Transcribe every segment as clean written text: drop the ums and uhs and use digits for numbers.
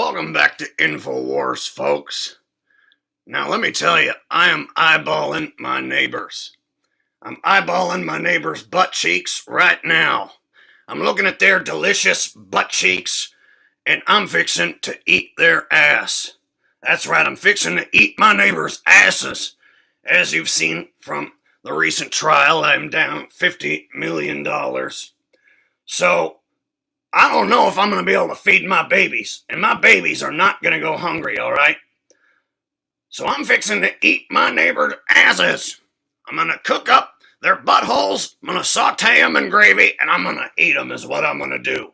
Welcome back to InfoWars, folks. Now, let me tell you, I am eyeballing my neighbors. I'm eyeballing my neighbors' butt cheeks right now. I'm looking at their delicious butt cheeks, and I'm fixing to eat their ass. That's right, I'm fixing to eat my neighbors' asses. As you've seen from the recent trial, I'm down $50 million. So, I don't know if I'm going to be able to feed my babies, and my babies are not going to go hungry, all right? So I'm fixing to eat my neighbor's asses. I'm going to cook up their buttholes, I'm going to saute them in gravy, and I'm going to eat them is what I'm going to do.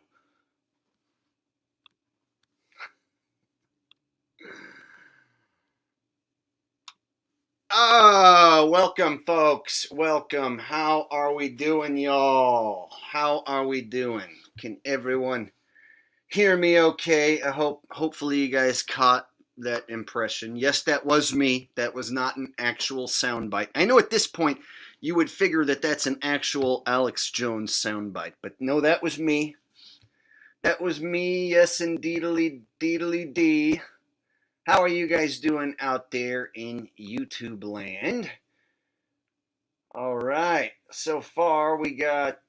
Welcome, folks. Welcome. How are we doing, y'all? How are we doing? Can everyone hear me okay? Hopefully you guys caught that impression. Yes, that was me. That was not an actual soundbite. I know at this point you would figure that that's an actual Alex Jones soundbite, but no, that was me. That was me. Yes, indeedly, deedly dee. How are you guys doing out there in YouTube land? All right. So far, we got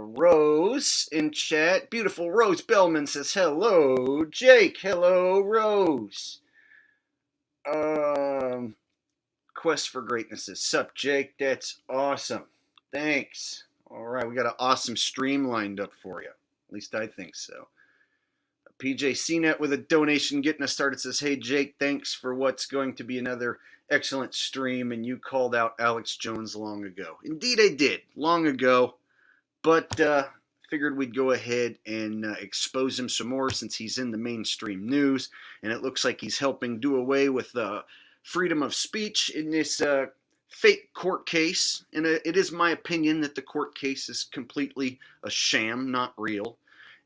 Rose in chat. Beautiful Rose Bellman says hello. Jake, hello, Rose. Quest for Greatness says, sup, Jake? That's awesome. Thanks. All right, we got an awesome stream lined up for you. At least I think so. PJ CNET with a donation getting us started says, hey, Jake, thanks for what's going to be another excellent stream, and you called out Alex Jones long ago. Indeed I did, long ago, but figured we'd go ahead and expose him some more since he's in the mainstream news, and it looks like he's helping do away with freedom of speech in this fake court case, and it is my opinion that the court case is completely a sham, not real.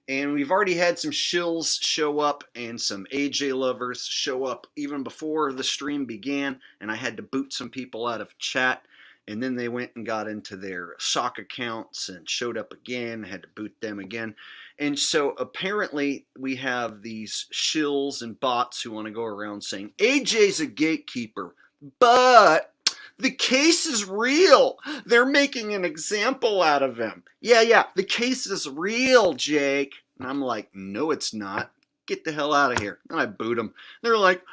And we've already had some shills show up and some AJ lovers show up even before the stream began, and I had to boot some people out of chat, and then they went and got into their sock accounts and showed up again, had to boot them again. And so apparently we have these shills and bots who want to go around saying, AJ's a gatekeeper, but the case is real. They're making an example out of him. Yeah, the case is real, Jake. And I'm like, no, it's not. Get the hell out of here. And I boot them. They're like,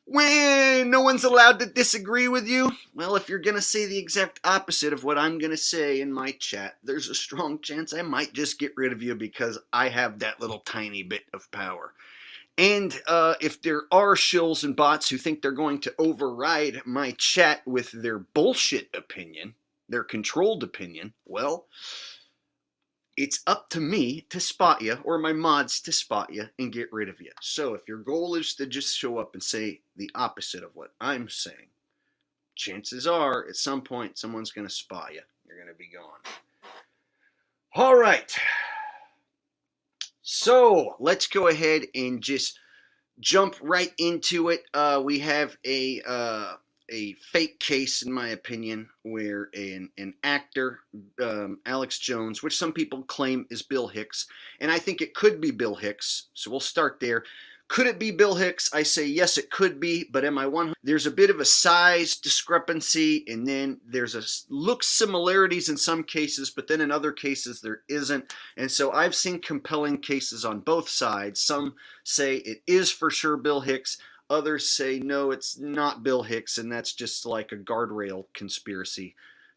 when no one's allowed to disagree with you. Well, if you're going to say the exact opposite of what I'm going to say in my chat, there's a strong chance I might just get rid of you because I have that little tiny bit of power. And if there are shills and bots who think they're going to override my chat with their bullshit opinion, their controlled opinion, well, it's up to me to spot you, or my mods to spot you and get rid of you. So if your goal is to just show up and say the opposite of what I'm saying, chances are at some point someone's going to spot you. You're going to be gone. All right. So let's go ahead and just jump right into it. We have a fake case, in my opinion, where an actor, Alex Jones, which some people claim is Bill Hicks, and I think it could be Bill Hicks, so we'll start there. Could it be Bill Hicks? I say yes, it could be, but am I one? There's a bit of a size discrepancy, and then there's a look similarities in some cases, but then in other cases there isn't. And so I've seen compelling cases on both sides. Some say it is for sure Bill Hicks. Others say no, it's not Bill Hicks, and that's just like a guardrail conspiracy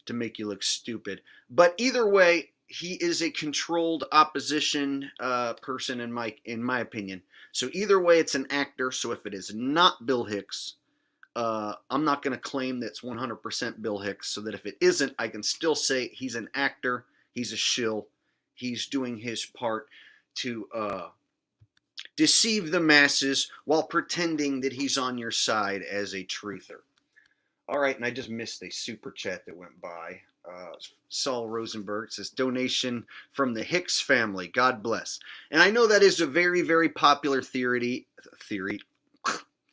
to make you look stupid. But either way, he is a controlled opposition person in my opinion. So either way, it's an actor. So if it is not Bill Hicks, I'm not going to claim that's 100% Bill Hicks. So that if it isn't, I can still say he's an actor. He's a shill. He's doing his part to deceive the masses while pretending that he's on your side as a truther. All right, and I just missed a super chat that went by. Saul Rosenberg says, donation from the Hicks family. God bless. And I know that is a very, very popular theory.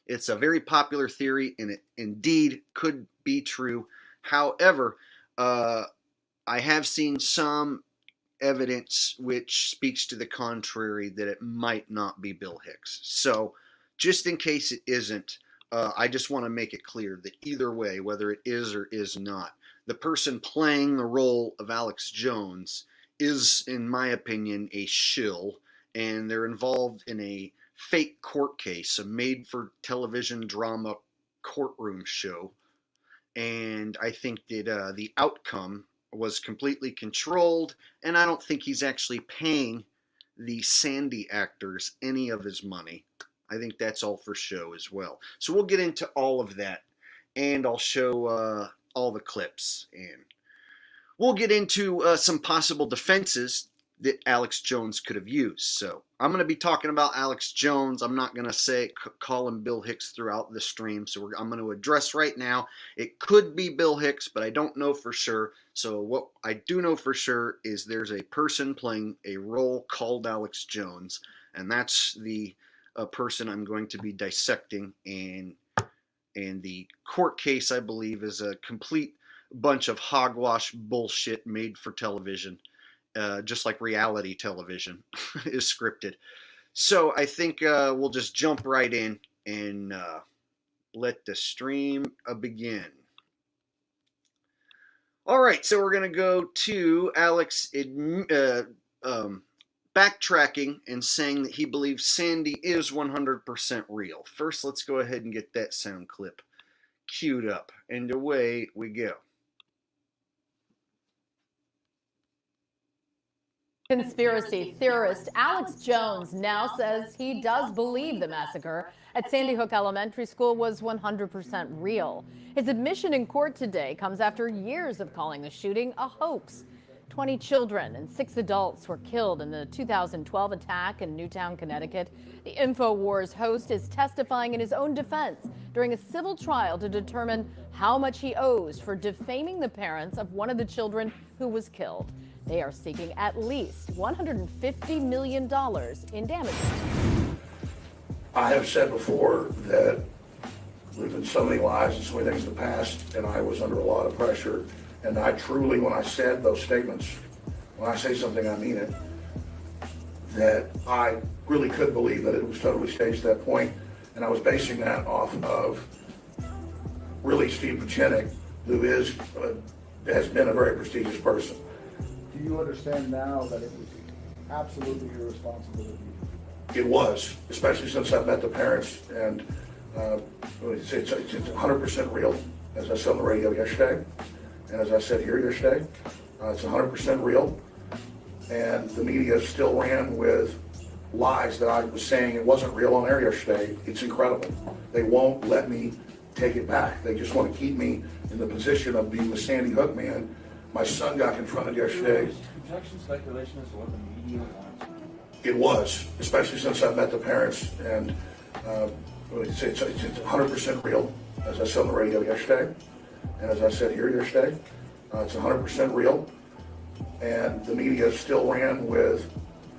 It's a very popular theory, and it indeed could be true. However, I have seen some evidence which speaks to the contrary that it might not be Bill Hicks. So just in case it isn't, I just want to make it clear that either way, whether it is or is not, the person playing the role of Alex Jones is, in my opinion, a shill, and they're involved in a fake court case, a made-for-television drama courtroom show, and I think that the outcome was completely controlled, and I don't think he's actually paying the Sandy actors any of his money. I think that's all for show as well. So we'll get into all of that, and I'll show all the clips, and we'll get into some possible defenses that Alex Jones could have used. So I'm going to be talking about Alex Jones. I'm not going to call him Bill Hicks throughout the stream. So I'm going to address right now, it could be Bill Hicks, but I don't know for sure. So what I do know for sure is there's a person playing a role called Alex Jones, and that's the person I'm going to be dissecting. And the court case, I believe, is a complete bunch of hogwash bullshit made for television. Just like reality television is scripted. So I think we'll just jump right in and let the stream begin. All right, so we're going to go to Alex backtracking and saying that he believes Sandy is 100% real. First, let's go ahead and get that sound clip queued up, and away we go. Conspiracy theorist Alex Jones now says he does believe the massacre at Sandy Hook Elementary School was 100% real. His admission in court today comes after years of calling the shooting a hoax. 20 children and 6 adults were killed in the 2012 attack in Newtown, Connecticut. The InfoWars host is testifying in his own defense during a civil trial to determine how much he owes for defaming the parents of one of the children who was killed. They are seeking at least $150 million in damages. I have said before that there's been so many lies and so many things in the past, and I was under a lot of pressure. And I truly, when I said those statements, when I say something, I mean it, that I really could believe that it was totally staged at that point. And I was basing that off of really Steve BITCHUTE, who has been a very prestigious person. Do you understand now that it was absolutely your responsibility? It was, especially since I met the parents, and it's 100% real, as I said on the radio yesterday, and as I said here yesterday, it's 100% real, and the media still ran with lies that I was saying it wasn't real on air yesterday. It's incredible. They won't let me take it back. They just want to keep me in the position of being the Sandy Hook man. My son got confronted yesterday. Projection speculation as to what the media wants. It was, especially since I met the parents, and it's 100% real, as I said on the radio yesterday, and as I said here yesterday, it's 100% real, and the media still ran with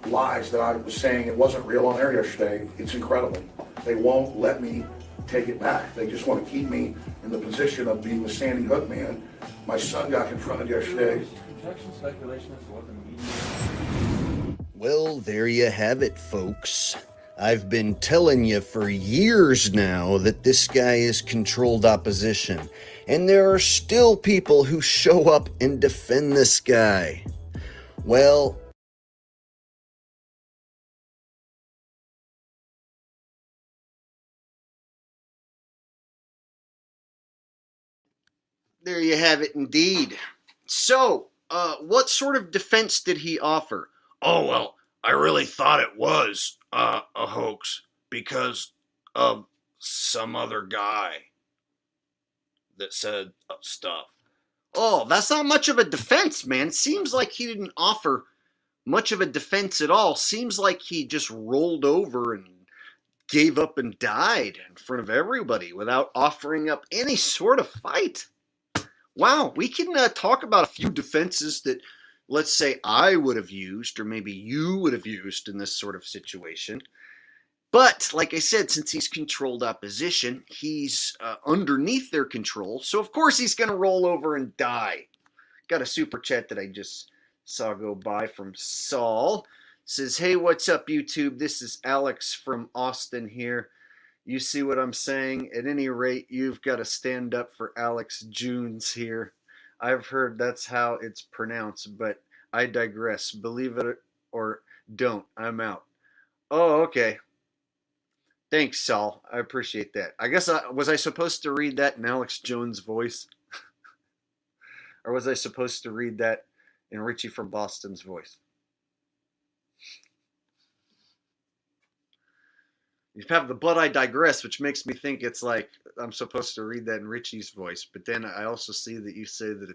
lies that I was saying it wasn't real on air yesterday. It's incredible. They won't let me take it back. They just want to keep me in the position of being the Sandy Hook man. My son got confronted yesterday. Projection speculation as to what the media. Well, there you have it, folks. I've been telling you for years now that this guy is controlled opposition, and there are still people who show up and defend this guy. Well, there you have it indeed. So, what sort of defense did he offer? Oh, well, I really thought it was a hoax because of some other guy that said stuff. Oh, that's not much of a defense, man. Seems like he didn't offer much of a defense at all. Seems like he just rolled over and gave up and died in front of everybody without offering up any sort of fight. Wow, we can talk about a few defenses that, let's say, I would have used, or maybe you would have used in this sort of situation. But, like I said, since he's controlled opposition, he's underneath their control, so of course he's going to roll over and die. Got a super chat that I just Saw go by from Saul. Says, hey, what's up, YouTube? This is Alex from Austin here. You see what I'm saying? At any rate, you've got to stand up for Alex Jones here. I've heard that's how it's pronounced, but I digress. Believe it or don't, I'm out. Oh, okay. Thanks, Saul. I appreciate that. I guess was I supposed to read that in Alex Jones' voice? Or was I supposed to read that in Richie from Boston's voice? You have the but I digress, which makes me think it's like I'm supposed to read that in Richie's voice. But then I also see that you say that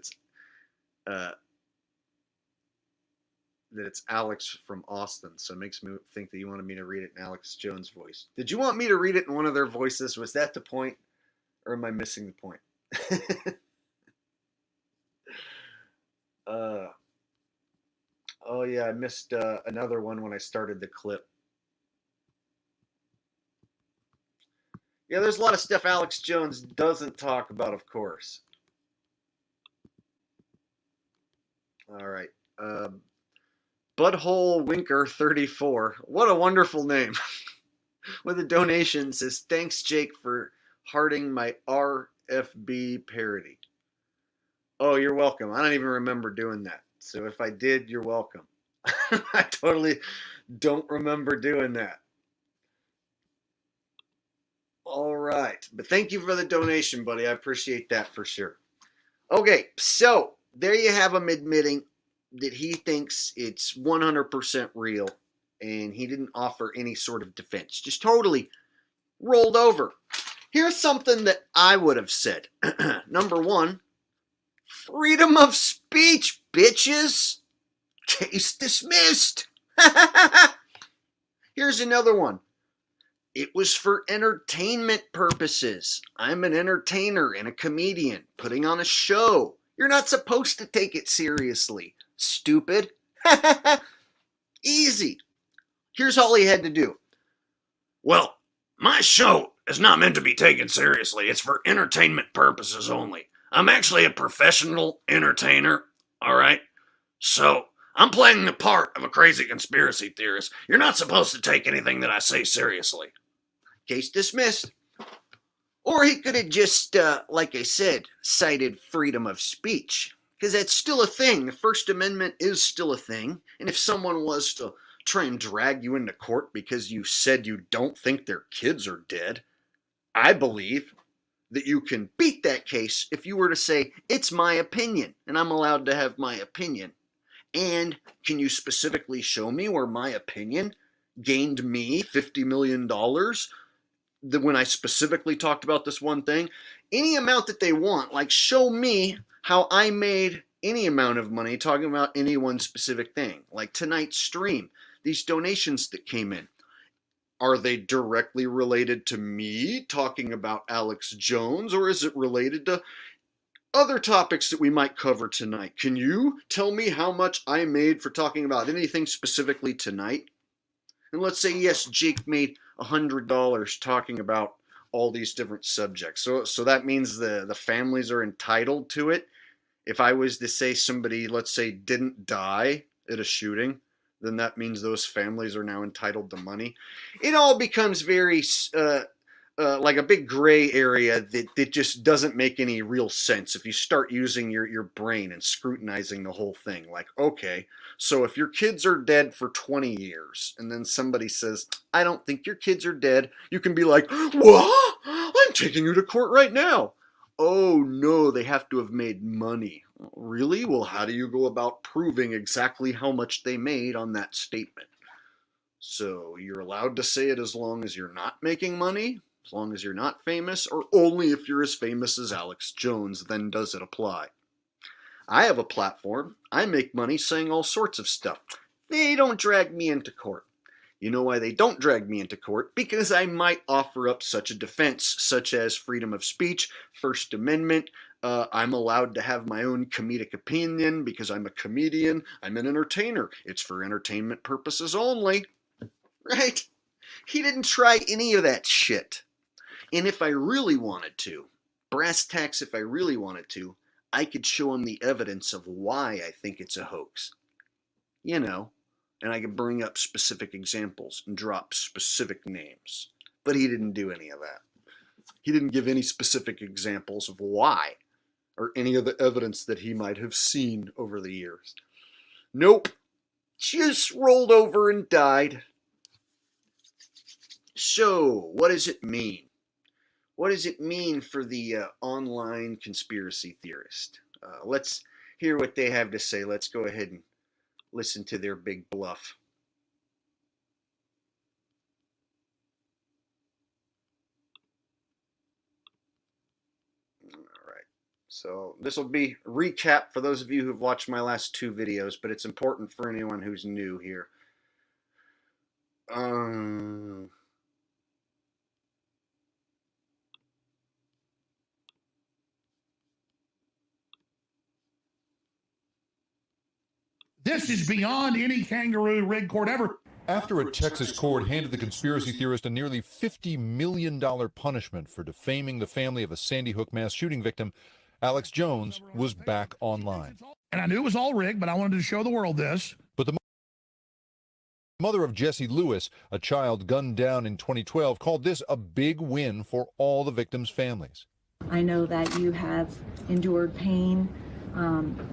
it's Alex from Austin, so it makes me think that you wanted me to read it in Alex Jones' voice. Did you want me to read it in one of their voices? Was that the point, or am I missing the point? Oh yeah, I missed another one when I started the clip. Yeah, there's a lot of stuff Alex Jones doesn't talk about, of course. All right. Butthole Winker 34. What a wonderful name. With a donation says, thanks, Jake, for hearting my RFB parody. Oh, you're welcome. I don't even remember doing that. So if I did, you're welcome. I totally don't remember doing that. All right. But thank you for the donation, buddy. I appreciate that for sure. Okay, so there you have him admitting that he thinks it's 100% real and he didn't offer any sort of defense. Just totally rolled over. Here's something that I would have said. Number one, freedom of speech, bitches. Case dismissed. Here's another one. It was for entertainment purposes. I'm an entertainer and a comedian putting on a show. You're not supposed to take it seriously, stupid. Easy. Here's all he had to do. Well, my show is not meant to be taken seriously. It's for entertainment purposes only. I'm actually a professional entertainer, all right? So, I'm playing the part of a crazy conspiracy theorist. You're not supposed to take anything that I say seriously. Case dismissed. Or he could have just, like I said, cited freedom of speech. Because that's still a thing. The First Amendment is still a thing. And if someone was to try and drag you into court because you said you don't think their kids are dead, I believe that you can beat that case if you were to say, it's my opinion, and I'm allowed to have my opinion. And can you specifically show me where my opinion gained me $50 million when I specifically talked about this one thing? Any amount that they want, like show me how I made any amount of money talking about any one specific thing. Like tonight's stream, these donations that came in. Are they directly related to me talking about Alex Jones, or is it related to other topics that we might cover tonight? Can you tell me how much I made for talking about anything specifically tonight? And let's say, yes, Jake made $100 talking about all these different subjects. So that means the families are entitled to it. If I was to say somebody, let's say, didn't die at a shooting, then that means those families are now entitled to money. It all becomes very like a big gray area that just doesn't make any real sense if you start using your brain and scrutinizing the whole thing. Like, okay, so if your kids are dead for 20 years and then somebody says, I don't think your kids are dead, you can be like, what? I'm taking you to court right now. Oh no, they have to have made money. Really? Well, how do you go about proving exactly how much they made on that statement? So you're allowed to say it as long as you're not making money, as long as you're not famous, or only if you're as famous as Alex Jones, then does it apply? I have a platform. I make money saying all sorts of stuff. They don't drag me into court. You know why they don't drag me into court? Because I might offer up such a defense, such as freedom of speech, First Amendment. I'm allowed to have my own comedic opinion because I'm a comedian. I'm an entertainer. It's for entertainment purposes only. Right? He didn't try any of that shit. And if I really wanted to, brass tacks, if I really wanted to, I could show him the evidence of why I think it's a hoax. you know, and I could bring up specific examples and drop specific names. But he didn't do any of that. He didn't give any specific examples of why or any of the evidence that he might have seen over the years. Nope. Just rolled over and died. So, what does it mean? What does it mean for the online conspiracy theorist? Let's hear what they have to say. Let's go ahead and listen to their big bluff. All right. So this will be a recap for those of you who've watched my last two videos, but it's important for anyone who's new here. This is beyond any kangaroo rig court ever. After a Texas court handed the conspiracy theorist a nearly $50 million punishment for defaming the family of a Sandy Hook mass shooting victim, Alex Jones was back online. And I knew it was all rigged, but I wanted to show the world this. But the mother of Jesse Lewis, a child gunned down in 2012, called this a big win for all the victims' families. I know that you have endured pain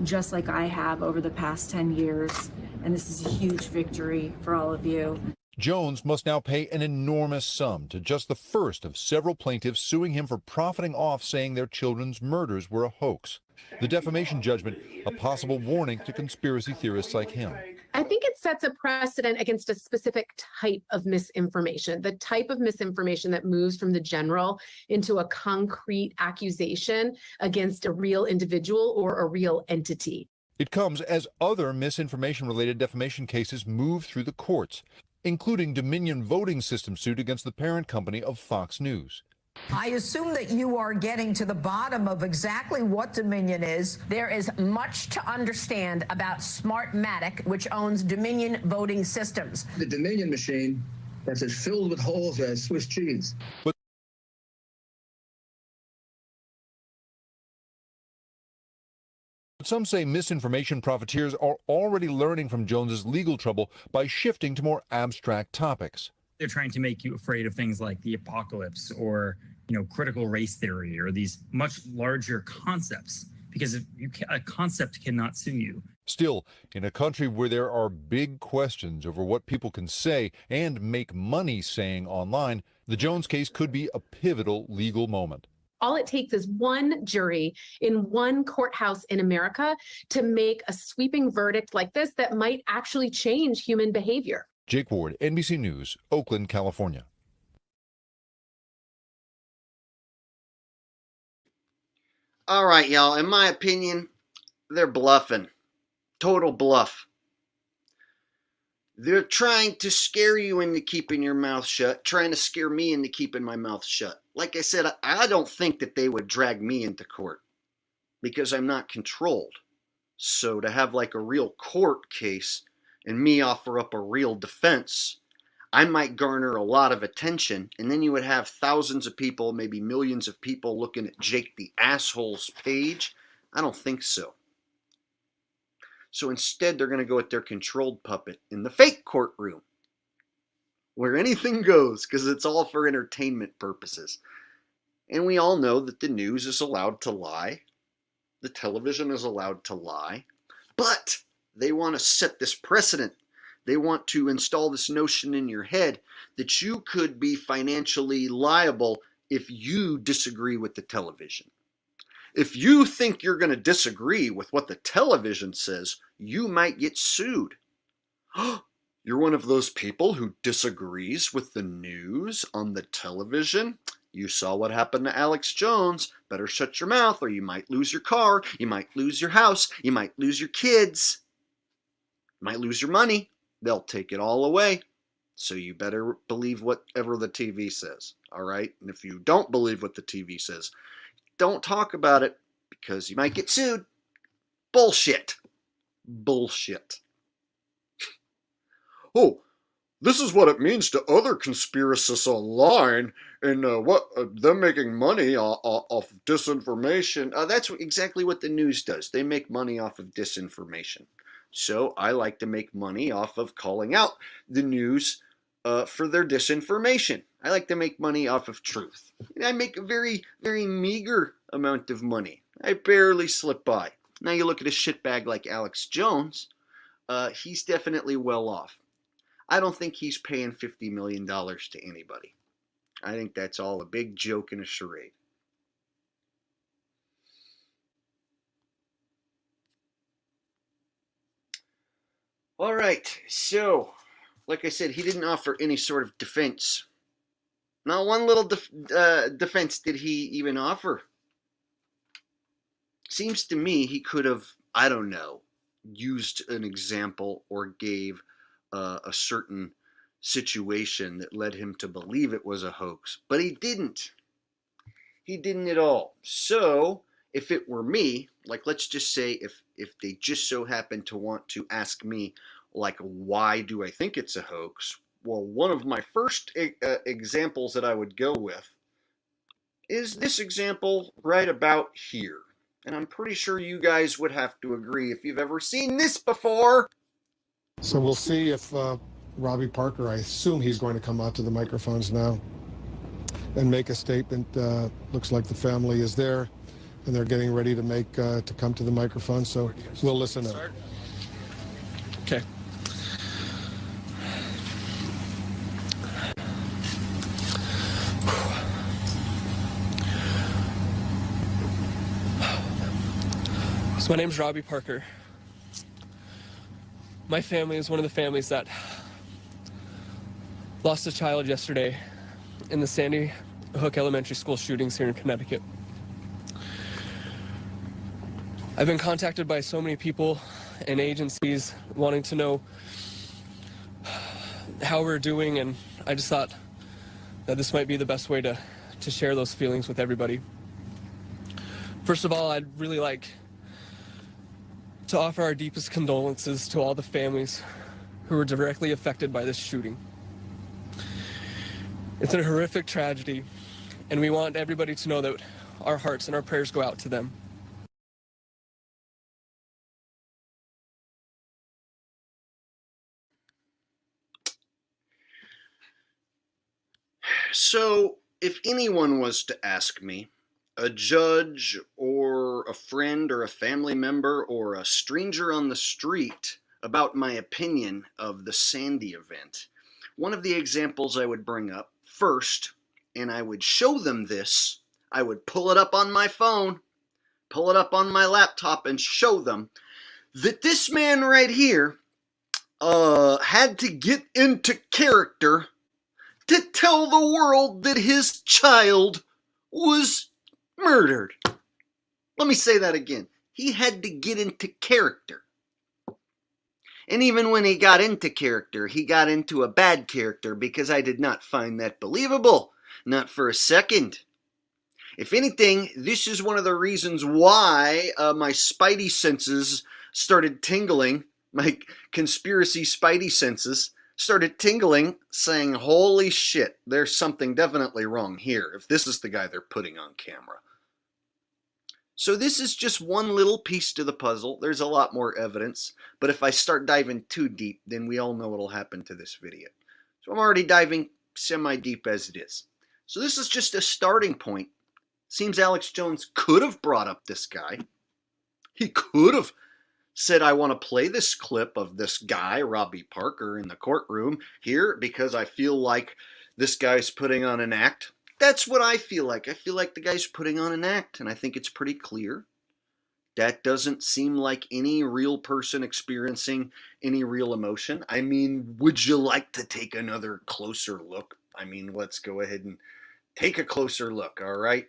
just like I have over the past 10 years, and this is a huge victory for all of you. Jones must now pay an enormous sum to just the first of several plaintiffs suing him for profiting off saying their children's murders were a hoax. The defamation judgment, a possible warning to conspiracy theorists like him. I think it sets a precedent against a specific type of misinformation, the type of misinformation that moves from the general into a concrete accusation against a real individual or a real entity. It comes as other misinformation-related defamation cases move through the courts, including Dominion voting system suit against the parent company of Fox News. I assume that you are getting to the bottom of exactly what Dominion is. There is much to understand about Smartmatic, which owns Dominion Voting Systems. The Dominion machine that's as filled with holes as Swiss cheese. But some say misinformation profiteers are already learning from Jones's legal trouble by shifting to more abstract topics. They're trying to make you afraid of things like the apocalypse or, critical race theory or these much larger concepts, because a concept cannot sue you. Still, in a country where there are big questions over what people can say and make money saying online, the Jones case could be a pivotal legal moment. All it takes is one jury in one courthouse in America to make a sweeping verdict like this that might actually change human behavior. Jake Ward, NBC News, Oakland, California. All right, y'all. In my opinion, they're bluffing. Total bluff. They're trying to scare you into keeping your mouth shut, trying to scare me into keeping my mouth shut. Like I said, I don't think that they would drag me into court because I'm not controlled. So to have like a real court case and me offer up a real defense, I might garner a lot of attention, and then you would have thousands of people, maybe millions of people looking at Jake the Asshole's page. I don't think so. So instead, they're going to go with their controlled puppet in the fake courtroom, where anything goes, because it's all for entertainment purposes. And we all know that the news is allowed to lie. The television is allowed to lie. But they want to set this precedent. They want to install this notion in your head that you could be financially liable if you disagree with the television. If you think you're going to disagree with what the television says, you might get sued. You're one of those people who disagrees with the news on the television? You saw what happened to Alex Jones. Better shut your mouth or you might lose your car, you might lose your house, you might lose your kids, you might lose your money. They'll take it all away. So you better believe whatever the TV says, all right? And if you don't believe what the TV says, don't talk about it because you might get sued. Bullshit. Bullshit. Oh, this is what it means to other conspiracists online and them making money off disinformation. That's exactly what the news does. They make money off of disinformation. So I like to make money off of calling out the news for their disinformation. I like to make money off of truth. And I make a very, very meager amount of money. I barely slip by. Now you look at a shitbag like Alex Jones, he's definitely well off. I don't think he's paying $50 million to anybody. I think that's all a big joke and a charade. All right, so, like I said, he didn't offer any sort of defense. Not one little defense did he even offer. Seems to me he could have, I don't know, used an example or gave a certain situation that led him to believe it was a hoax. But he didn't. He didn't at all. So, if it were me, like let's just say if they just so happen to want to ask me, like, why do I think it's a hoax? Well, one of my first examples that I would go with is this example right about here. And I'm pretty sure you guys would have to agree if you've ever seen this before. So we'll see if Robbie Parker, I assume he's going to come out to the microphones now and make a statement. Looks like the family is there and they're getting ready to make to come to the microphone. So we'll listen up. Okay. So my name's Robbie Parker. My family is one of the families that lost a child yesterday in the Sandy Hook Elementary School shootings here in Connecticut. I've been contacted by so many people and agencies wanting to know how we're doing, and I just thought that this might be the best way to share those feelings with everybody. First of all, I'd really like to offer our deepest condolences to all the families who were directly affected by this shooting. It's a horrific tragedy, and we want everybody to know that our hearts and our prayers go out to them. So, if anyone was to ask me, a judge or a friend or a family member or a stranger on the street, about my opinion of the Sandy event, one of the examples I would bring up first, and I would show them this, I would pull it up on my phone, pull it up on my laptop and show them that this man right here had to get into character to tell the world that his child was murdered. Let me say that again. He had to get into character. And even when he got into character, he got into a bad character because I did not find that believable. Not for a second. If anything, this is one of the reasons why my spidey senses started tingling. My conspiracy spidey senses started tingling, saying, holy shit, there's something definitely wrong here if this is the guy they're putting on camera. So this is just one little piece to the puzzle. There's a lot more evidence, but if I start diving too deep, then we all know what'll happen to this video. So I'm already diving semi-deep as it is. So this is just a starting point. Seems Alex Jones could have brought up this guy. He could have said, I want to play this clip of this guy, Robbie Parker, in the courtroom here because I feel like this guy's putting on an act. That's what I feel like. I feel like the guy's putting on an act, and I think it's pretty clear. That doesn't seem like any real person experiencing any real emotion. I mean, would you like to take another closer look? I mean, let's go ahead and take a closer look, all right?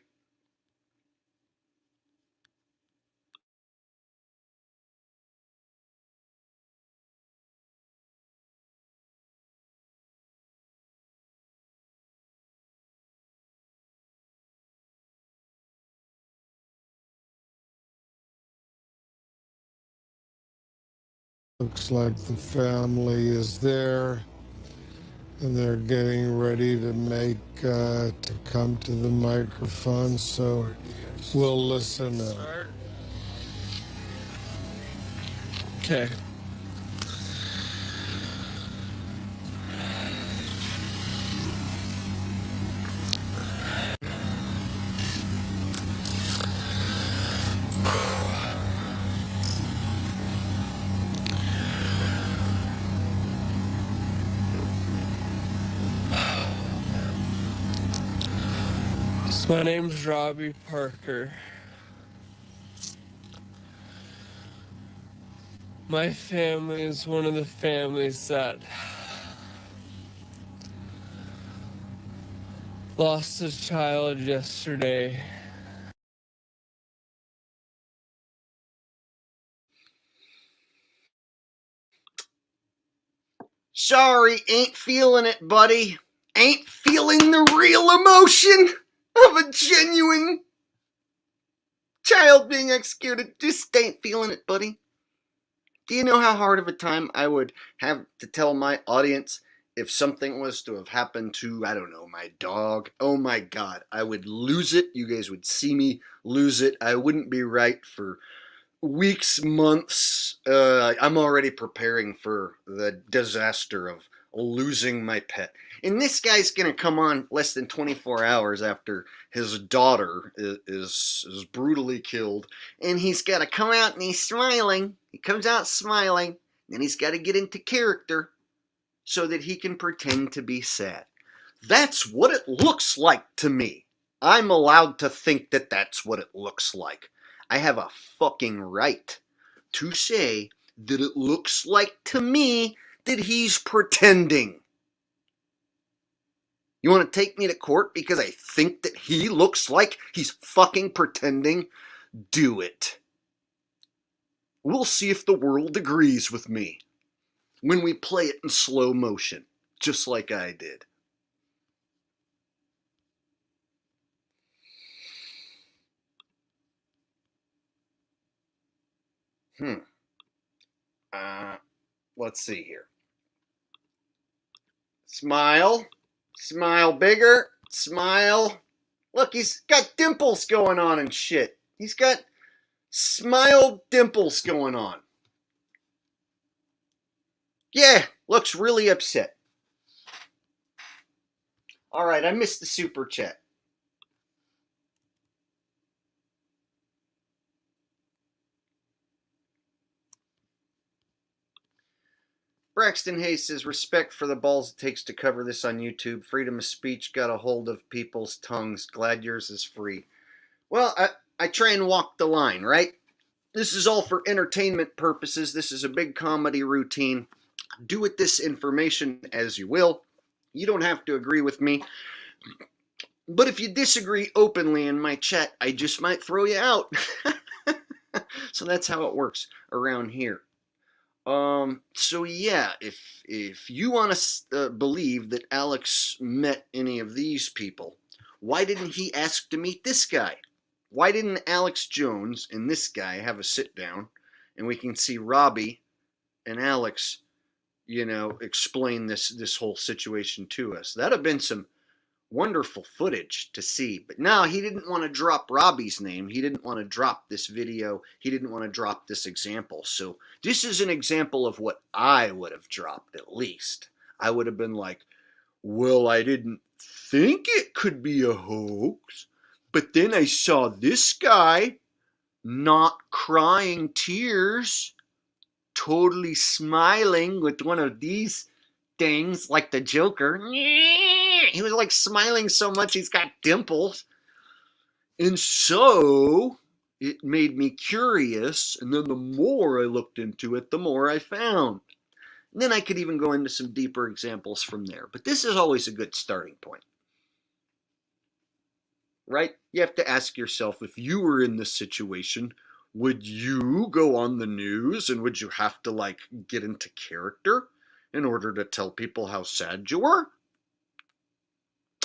Looks like the family is there and they're getting ready to make to come to the microphone, so we'll listen up. Okay. My name's Robbie Parker. My family is one of the families that lost a child yesterday. Sorry, ain't feeling it, buddy. Ain't feeling the real emotion of a genuine child being executed. Just ain't feeling it, buddy. Do you know how hard of a time I would have to tell my audience if something was to have happened to, I don't know, my dog? Oh my God, I would lose it. You guys would see me lose it. I wouldn't be right for weeks, months. I'm already preparing for the disaster of losing my pet. And this guy's going to come on less than 24 hours after his daughter is brutally killed. And he's got to come out and he's smiling. He comes out smiling. Then he's got to get into character so that he can pretend to be sad. That's what it looks like to me. I'm allowed to think that that's what it looks like. I have a fucking right to say that it looks like to me that he's pretending. You want to take me to court because I think that he looks like he's fucking pretending? Do it. We'll see if the world agrees with me when we play it in slow motion, just like I did. Let's see here. Smile. Smile bigger. Smile. Look, he's got dimples going on and shit. He's got smile dimples going on. Yeah, looks really upset. All right, I missed the super chat. Braxton Hayes says, respect for the balls it takes to cover this on YouTube. Freedom of speech got a hold of people's tongues. Glad yours is free. Well, I try and walk the line, right? This is all for entertainment purposes. This is a big comedy routine. Do with this information as you will. You don't have to agree with me. But if you disagree openly in my chat, I just might throw you out. So that's how it works around here. So yeah, if you want to believe that Alex met any of these people, why didn't he ask to meet this guy? Why didn't Alex Jones and this guy have a sit down and we can see Robbie and Alex, you know, explain this whole situation to us? That'd have been some wonderful footage to see. But no, he didn't want to drop Robbie's name. He didn't want to drop this video. He didn't want to drop this example. So this is an example of what I would have dropped at least. I would have been like, well, I didn't think it could be a hoax, but then I saw this guy not crying tears, totally smiling with one of these things like the Joker. He was like smiling so much he's got dimples. And so it made me curious. And then the more I looked into it, the more I found. And then I could even go into some deeper examples from there. But this is always a good starting point. Right? You have to ask yourself, if you were in this situation, would you go on the news and would you have to like get into character in order to tell people how sad you were?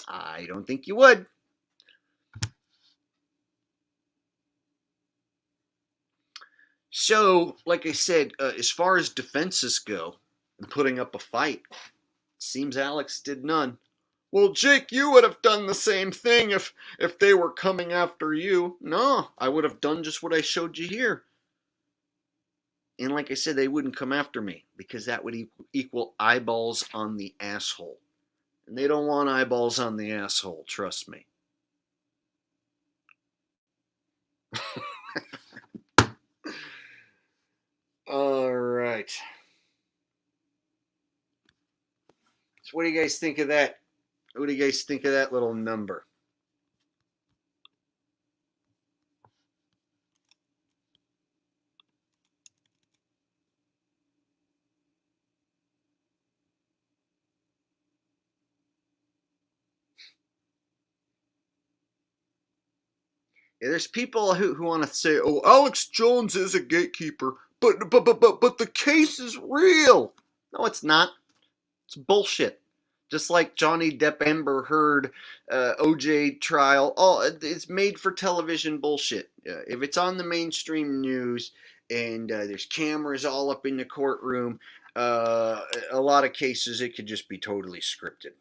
I don't think you would. So, like I said, as far as defenses go and putting up a fight, seems Alex did none. Well, Jake, you would have done the same thing if they were coming after you. No, I would have done just what I showed you here. And like I said, they wouldn't come after me because that would equal eyeballs on the asshole. And they don't want eyeballs on the asshole, trust me. All right. So what do you guys think of that? What do you guys think of that little number? There's people who want to say, oh, Alex Jones is a gatekeeper, but the case is real. No, it's not. It's bullshit. Just like Johnny Depp Amber Heard OJ trial, it's made for television bullshit. If it's on the mainstream news and there's cameras all up in the courtroom, a lot of cases it could just be totally scripted.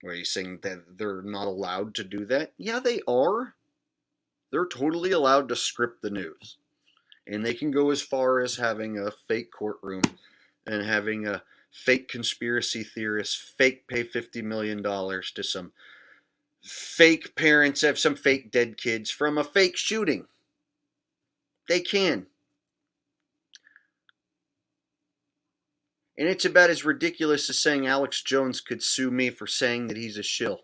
Are you saying that they're not allowed to do that? Yeah, they are. They're totally allowed to script the news. And they can go as far as having a fake courtroom and having a fake conspiracy theorists, fake pay $50 million to some fake parents, have some fake dead kids from a fake shooting. They can. And it's about as ridiculous as saying Alex Jones could sue me for saying that he's a shill.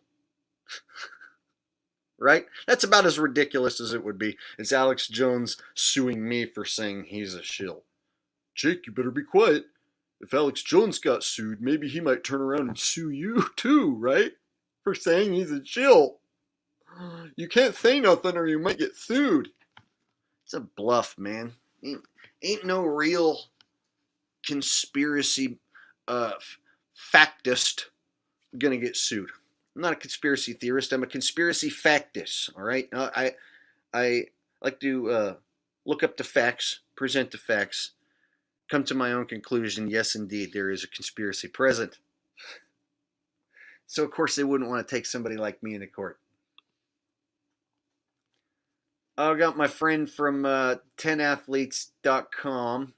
Right? That's about as ridiculous as it would be. It's Alex Jones suing me for saying he's a shill. Jake, you better be quiet. If Alex Jones got sued, maybe he might turn around and sue you too, right? For saying he's a shill. You can't say nothing or you might get sued. It's a bluff, man. Ain't no real conspiracy factist gonna get sued. I'm not a conspiracy theorist. I'm a conspiracy factist. All right. I like to look up the facts, present the facts, come to my own conclusion. Yes, indeed, there is a conspiracy present. So of course they wouldn't want to take somebody like me into court. I got my friend from 10athletes.com.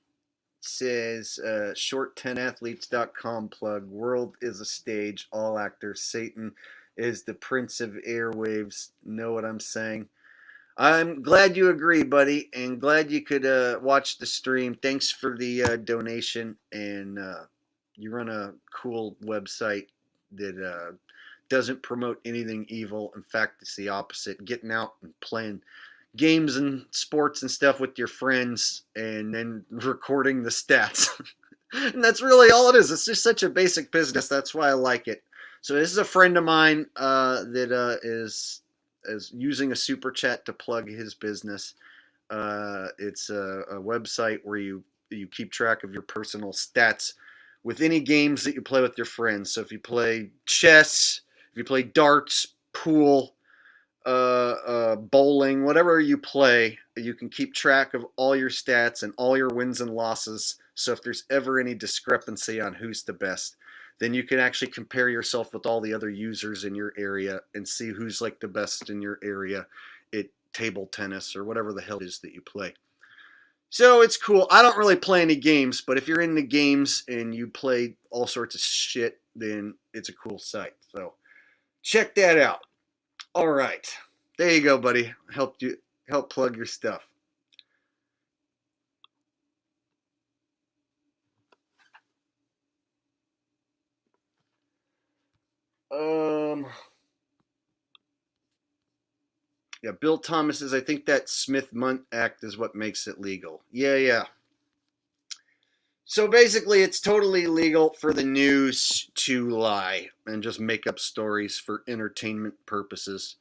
Says short10athletes.com plug. World is a stage, all actors. Satan is the prince of airwaves. Know what I'm saying? I'm glad you agree, buddy, and glad you could watch the stream. Thanks for the donation, and you run a cool website that doesn't promote anything evil. In fact, it's the opposite. Getting out and playing games and sports and stuff with your friends and then recording the stats. And that's really all it is. It's just such a basic business. That's why I like it. So this is a friend of mine that is using a super chat to plug his business. It's a website where you keep track of your personal stats with any games that you play with your friends. So if you play chess, if you play darts, pool, bowling, whatever you play, you can keep track of all your stats and all your wins and losses. So if there's ever any discrepancy on who's the best, then you can actually compare yourself with all the other users in your area and see who's like the best in your area at table tennis or whatever the hell it is that you play. So it's cool. I don't really play any games, but if you're into games and you play all sorts of shit, then it's a cool site. So check that out. All right, there you go, buddy. Help plug your stuff. Yeah, Bill Thomas says, I think that Smith-Mundt Act is what makes it legal. Yeah. So basically, it's totally legal for the news to lie and just make up stories for entertainment purposes.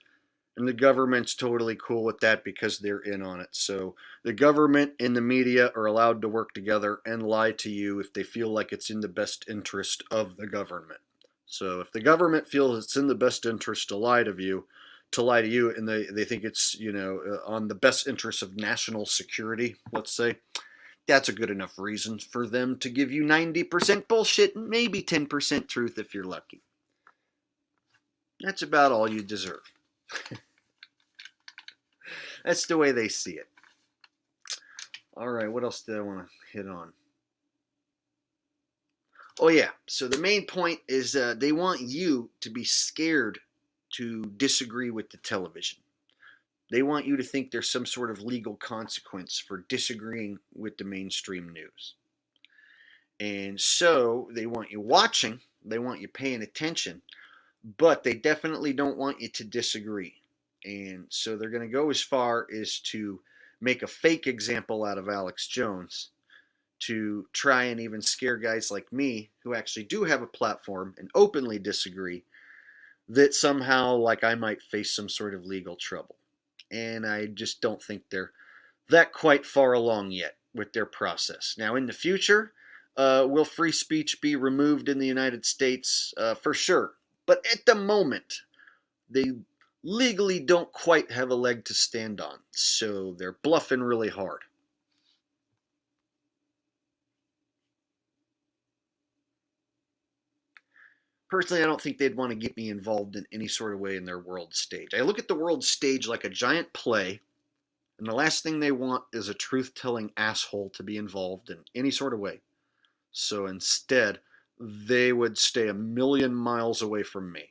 And the government's totally cool with that because they're in on it. So the government and the media are allowed to work together and lie to you if they feel like it's in the best interest of the government. So if the government feels it's in the best interest to lie to you, and they think it's, on the best interest of national security, let's say, that's a good enough reason for them to give you 90% bullshit and maybe 10% truth if you're lucky. That's about all you deserve. That's the way they see it. All right, what else did I want to hit on? Oh yeah, so the main point is they want you to be scared to disagree with the television. They want you to think there's some sort of legal consequence for disagreeing with the mainstream news. And so they want you watching, they want you paying attention, but they definitely don't want you to disagree. And so they're going to go as far as to make a fake example out of Alex Jones to try and even scare guys like me who actually do have a platform and openly disagree, that somehow like I might face some sort of legal trouble. and I just don't think they're that quite far along yet with their process. Now, in the future, will free speech be removed in the United States? For sure. But at the moment, they legally don't quite have a leg to stand on, so they're bluffing really hard. Personally, I don't think they'd want to get me involved in any sort of way in their world stage. I look at the world stage like a giant play, and the last thing they want is a truth-telling asshole to be involved in any sort of way. So instead, they would stay a million miles away from me.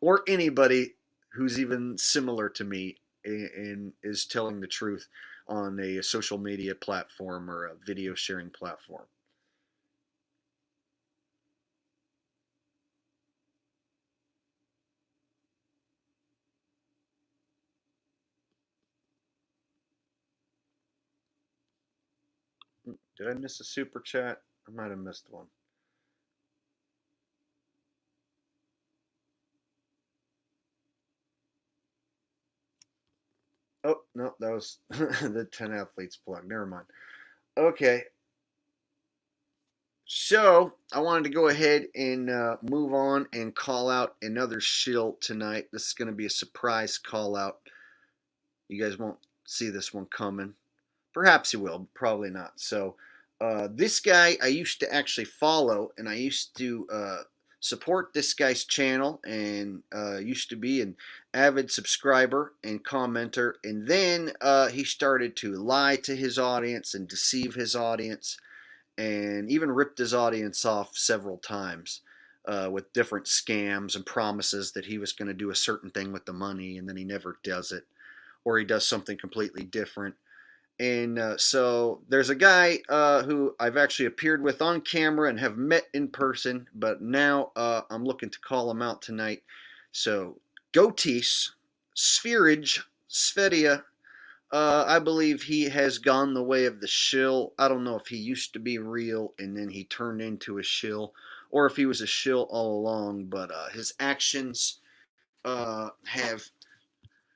Or anybody who's even similar to me and is telling the truth on a social media platform or a video sharing platform. Did I miss a super chat? I might have missed one. Oh, no, that was the 10 athletes plug. Never mind. Okay. So, I wanted to go ahead and move on and call out another shill tonight. This is going to be a surprise call out. You guys won't see this one coming. Perhaps you will, but probably not. So, this guy I used to actually follow, and I used to support this guy's channel, and used to be an avid subscriber and commenter, and then he started to lie to his audience and deceive his audience, and even ripped his audience off several times with different scams and promises that he was going to do a certain thing with the money, and then he never does it, or he does something completely different. And so there's a guy who I've actually appeared with on camera and have met in person, but now I'm looking to call him out tonight. So Goatis, Svedia, I believe he has gone the way of the shill. I don't know if he used to be real and then he turned into a shill, or if he was a shill all along, but his actions have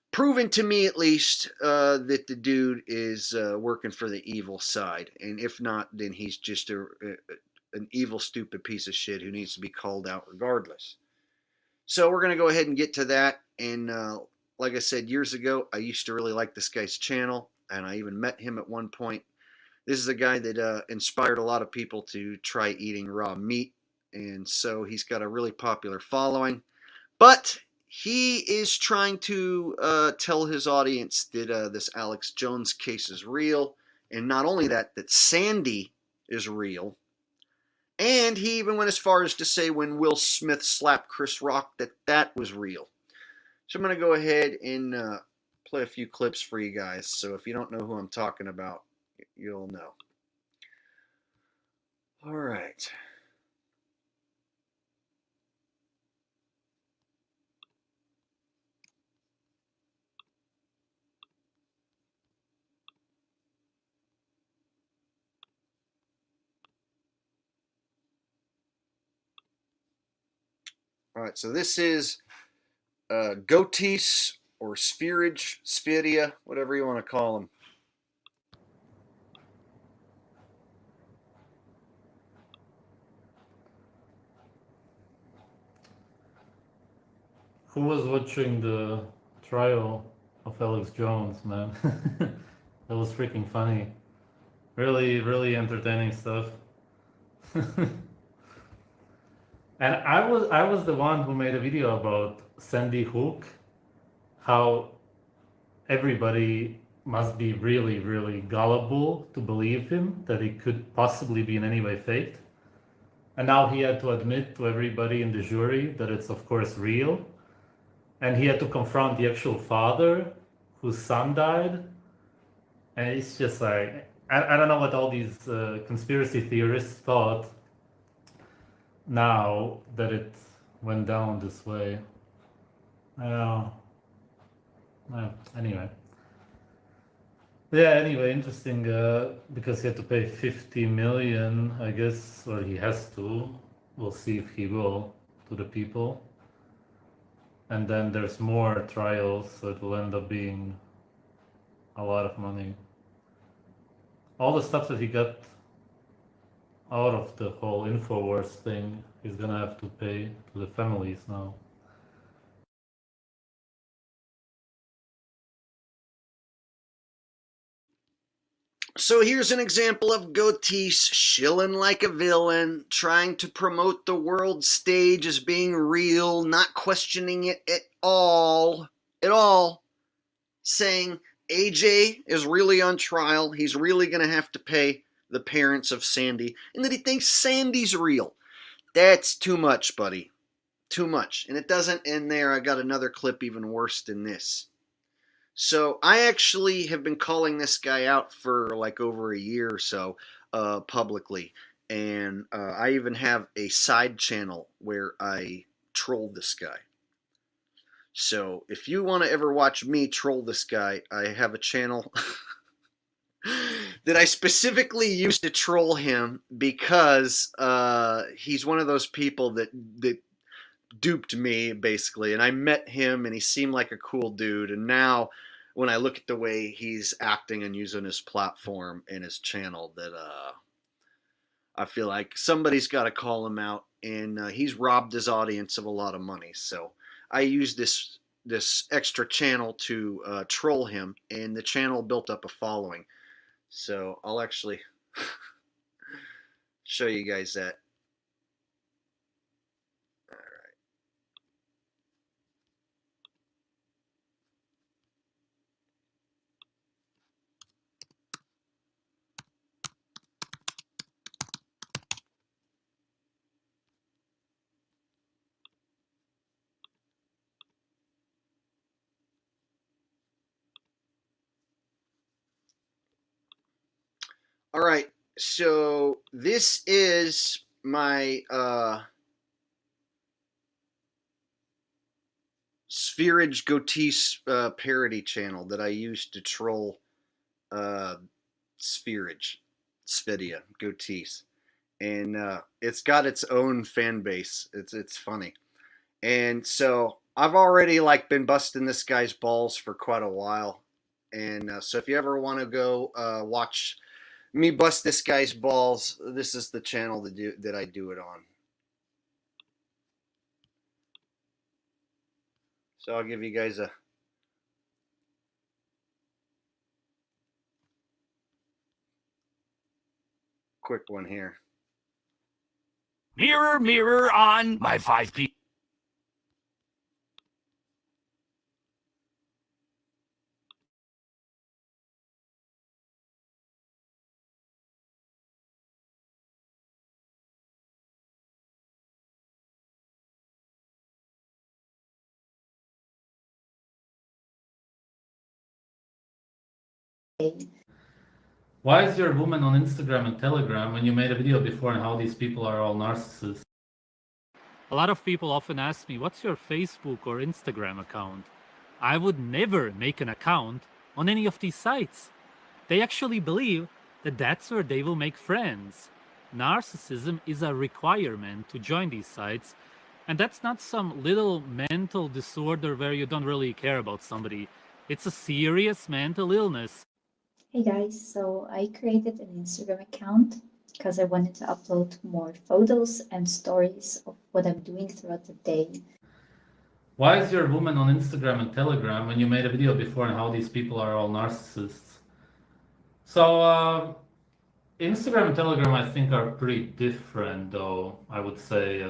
proven to me, at least, that the dude is working for the evil side. And if not, then he's just an evil, stupid piece of shit who needs to be called out regardless. So we're going to go ahead and get to that. And like I said, years ago, I used to really like this guy's channel, and I even met him at one point. This is a guy that inspired a lot of people to try eating raw meat, and so he's got a really popular following. But he is trying to tell his audience that this Alex Jones case is real, and not only that, that Sandy is real. And he even went as far as to say when Will Smith slapped Chris Rock that was real. So I'm going to go ahead and play a few clips for you guys. So if you don't know who I'm talking about, you'll know. All right. All right, so this is Goatis or Svedia, whatever you want to call him. Who was watching the trial of Alex Jones, man? That was freaking funny. Really, really entertaining stuff. And I was the one who made a video about Sandy Hook, how everybody must be really, really gullible to believe him, that he could possibly be in any way faked. And now he had to admit to everybody in the jury that it's of course real. And he had to confront the actual father whose son died. And it's just like, I don't know what all these conspiracy theorists thought now that it went down this way. Anyway. Yeah, anyway, interesting, because he had to pay 50 million, I guess, or he has to. We'll see if he will, to the people. and then there's more trials, so it will end up being a lot of money. All the stuff that he got out of the whole InfoWars thing, he's gonna have to pay to the families now. So here's an example of Goatis shilling like a villain, trying to promote the world stage as being real, not questioning it at all, saying AJ is really on trial, he's really going to have to pay the parents of Sandy, and that he thinks Sandy's real. That's too much, buddy. Too much. And it doesn't end there. I got another clip even worse than this. So I actually have been calling this guy out for like over a year or so publicly. And I even have a side channel where I troll this guy. So if you want to ever watch me troll this guy, I have a channel that I specifically used to troll him because he's one of those people that duped me, basically. And I met him, and he seemed like a cool dude. And now, when I look at the way he's acting and using his platform and his channel, that I feel like somebody's got to call him out. And he's robbed his audience of a lot of money. So I use this extra channel to troll him, and the channel built up a following. So I'll actually show you guys that. All right, so this is my Spherage Goatis parody channel that I used to troll Spherage, Svidia, Goatis. And it's got its own fan base. It's funny. And so I've already like been busting this guy's balls for quite a while. And so if you ever want to go watch me bust this guy's balls, this is the channel that I do it on. So I'll give you guys a quick one here. Mirror, mirror on my 5P. Why is your woman on Instagram and Telegram when you made a video before on how these people are all narcissists? A lot of people often ask me, what's your Facebook or Instagram account? I would never make an account on any of these sites. They actually believe that that's where they will make friends. Narcissism is a requirement to join these sites, and that's not some little mental disorder where you don't really care about somebody. It's a serious mental illness. Hey guys, so I created an Instagram account because I wanted to upload more photos and stories of what I'm doing throughout the day. Why is your woman on Instagram and Telegram when you made a video before on how these people are all narcissists? So Instagram and Telegram I think are pretty different though, I would say.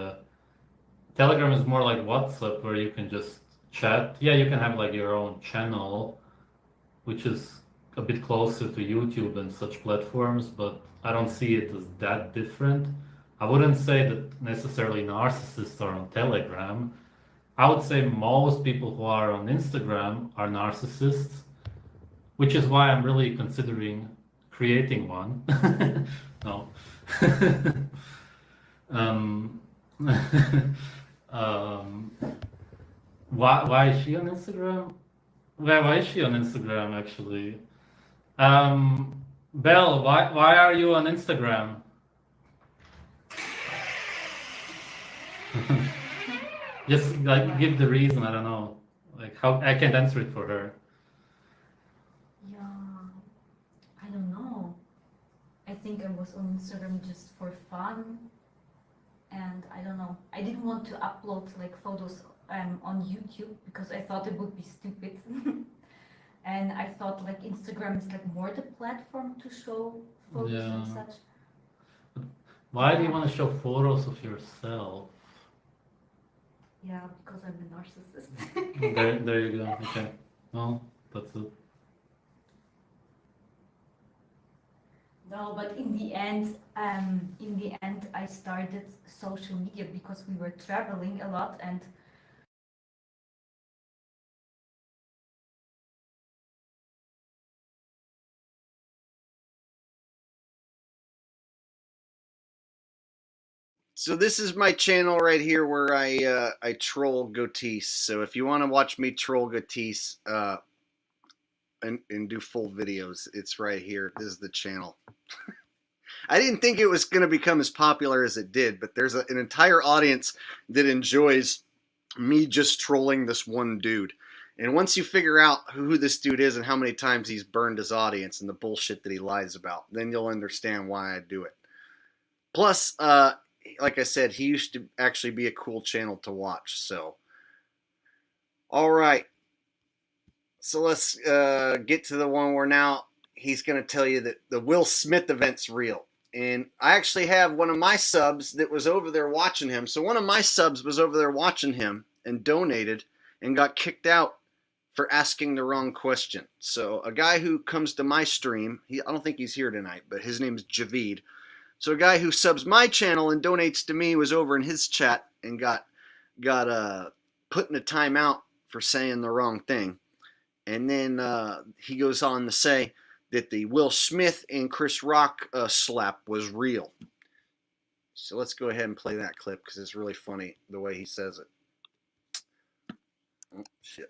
Telegram is more like WhatsApp where you can just chat. Yeah, you can have like your own channel, which is a bit closer to YouTube and such platforms, but I don't see it as that different. I wouldn't say that necessarily narcissists are on Telegram. I would say most people who are on Instagram are narcissists, which is why I'm really considering creating one. No. Why is she on Instagram? Why is she on Instagram actually? Belle, why are you on Instagram? Just like give the reason. I don't know. Like how I can't answer it for her. Yeah, I don't know. I think I was on Instagram just for fun, and I don't know. I didn't want to upload like photos on YouTube because I thought it would be stupid. And I thought like Instagram is like more the platform to show photos and Yeah. such. Why do you want to show photos of yourself? Yeah, because I'm a narcissist. There you go. Okay. Well, that's it. No, but in the end, I started social media because we were traveling a lot, and So this is my channel right here where I troll Goatis. So if you want to watch me troll Goatis and do full videos, it's right here. This is the channel. I didn't think it was going to become as popular as it did, but there's an entire audience that enjoys me just trolling this one dude. And once you figure out who this dude is and how many times he's burned his audience and the bullshit that he lies about, then you'll understand why I do it. Plus, like I said, he used to actually be a cool channel to watch. So, all right. So let's get to the one where now he's going to tell you that the Will Smith event's real. And I actually have one of my subs that was over there watching him. So one of my subs was over there watching him and donated and got kicked out for asking the wrong question. So a guy who comes to my stream, I don't think he's here tonight, but his name is Javid. So a guy who subs my channel and donates to me was over in his chat and got put in a timeout for saying the wrong thing. And then he goes on to say that the Will Smith and Chris Rock slap was real. So let's go ahead and play that clip because it's really funny the way he says it. Oh, shit.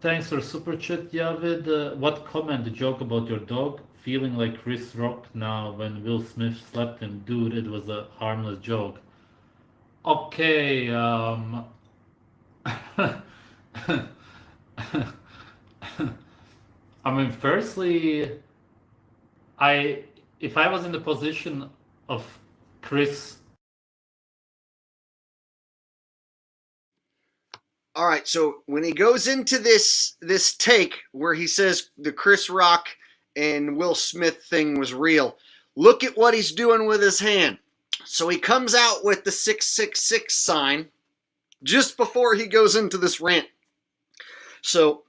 Thanks for super chat, Yavid. What comment, the joke about your dog feeling like Chris Rock now when Will Smith slapped him? Dude, it was a harmless joke. Okay, I mean, firstly, if I was in the position of Chris. All right, so when he goes into this take where he says the Chris Rock and Will Smith thing was real, look at what he's doing with his hand. So he comes out with the 666 sign just before he goes into this rant. So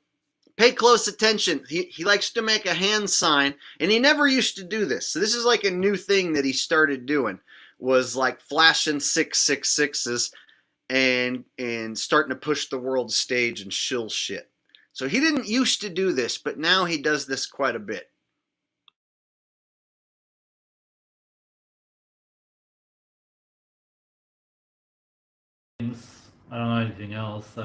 pay close attention. He likes to make a hand sign, and he never used to do this. So this is like a new thing that he started doing, was like flashing 666s and starting to push the world stage and shill shit. So he didn't used to do this, but now he does this quite a bit. I don't know anything else.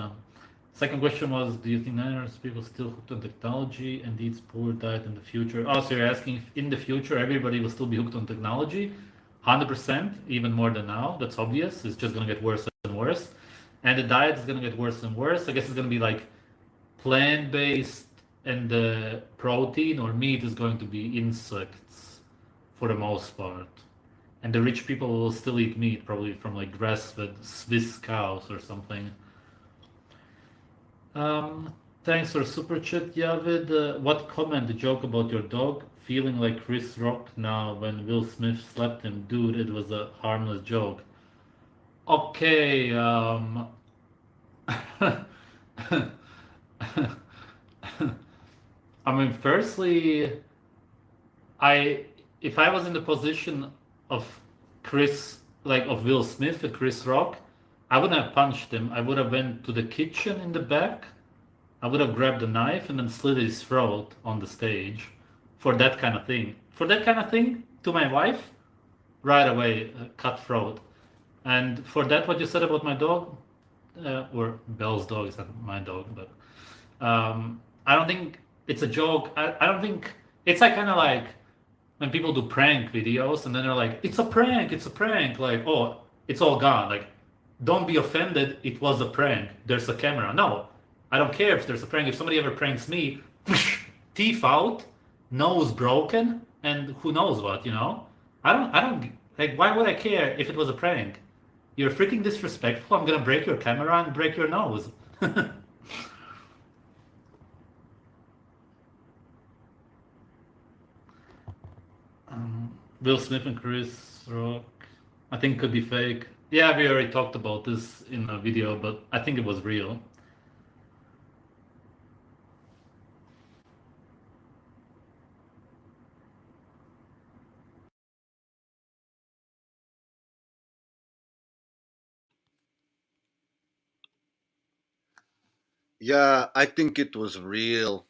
Second question was, do you think Niners people still hooked on technology and eats poor diet in the future? Oh, so you're asking if in the future everybody will still be hooked on technology? 100%, even more than now. That's obvious. It's just going to get worse and worse. And the diet is going to get worse and worse. I guess it's going to be like plant-based, and the protein or meat is going to be insects for the most part. And the rich people will still eat meat, probably from like grass-fed Swiss cows or something. Thanks for super chat, Yavid. What comment, the joke about your dog feeling like Chris Rock now when Will Smith slapped him? Dude, it was a harmless joke. Okay, I mean, firstly, if I was in the position of of Will Smith and Chris Rock, I wouldn't have punched him. I would have went to the kitchen in the back. I would have grabbed a knife and then slit his throat on the stage for that kind of thing. For that kind of thing to my wife, right away, cut throat. And for that, what you said about my dog, or Belle's dog, is not my dog, but I don't think it's a joke. I don't think it's like kind of like when people do prank videos and then they're like, it's a prank, it's a prank. Like, oh, it's all gone. Like, don't be offended. It was a prank. There's a camera. No, I don't care if there's a prank. If somebody ever pranks me, teeth out, nose broken, and who knows what, you know? I don't like, why would I care if it was a prank? You're freaking disrespectful. I'm gonna break your camera and break your nose. Will Smith and Chris Rock, I think could be fake. Yeah, we already talked about this in a video, but I think it was real. Yeah, I think it was real.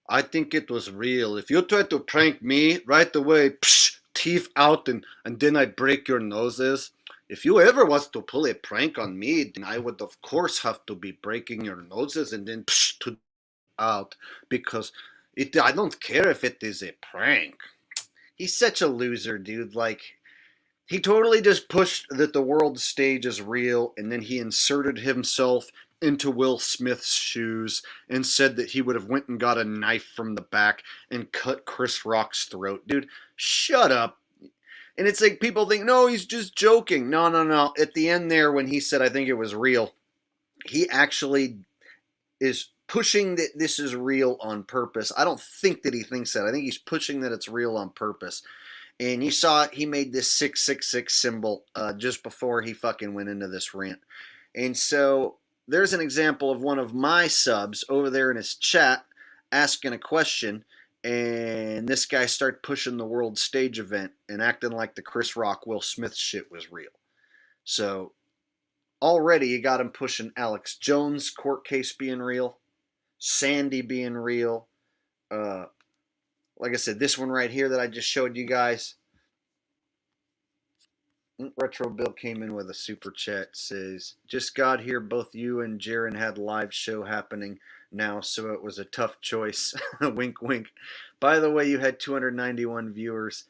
I think it was real. If you try to prank me right away, psh, teeth out, and then I break your noses. If you ever was to pull a prank on me, then I would of course have to be breaking your noses and then psh, to out, because I don't care if it is a prank. He's such a loser, dude. Like, he totally just pushed that the world stage is real, and then he inserted himself into Will Smith's shoes and said that he would have went and got a knife from the back and cut Chris Rock's throat. Dude, shut up. And it's like people think, no, he's just joking. No, no, no. At the end there, when he said, I think it was real, he actually is pushing that this is real on purpose. I don't think that he thinks that. I think he's pushing that it's real on purpose. And you saw it, he made this 666 symbol just before he fucking went into this rant. And so there's an example of one of my subs over there in his chat asking a question, and this guy started pushing the world stage event and acting like the Chris Rock, Will Smith shit was real. So already you got him pushing Alex Jones' court case being real, Sandy being real, like I said, this one right here that I just showed you guys. Retro Bill came in with a super chat. Says, just got here. Both you and Jaron had live show happening now, so it was a tough choice. Wink, wink. By the way, you had 291 viewers,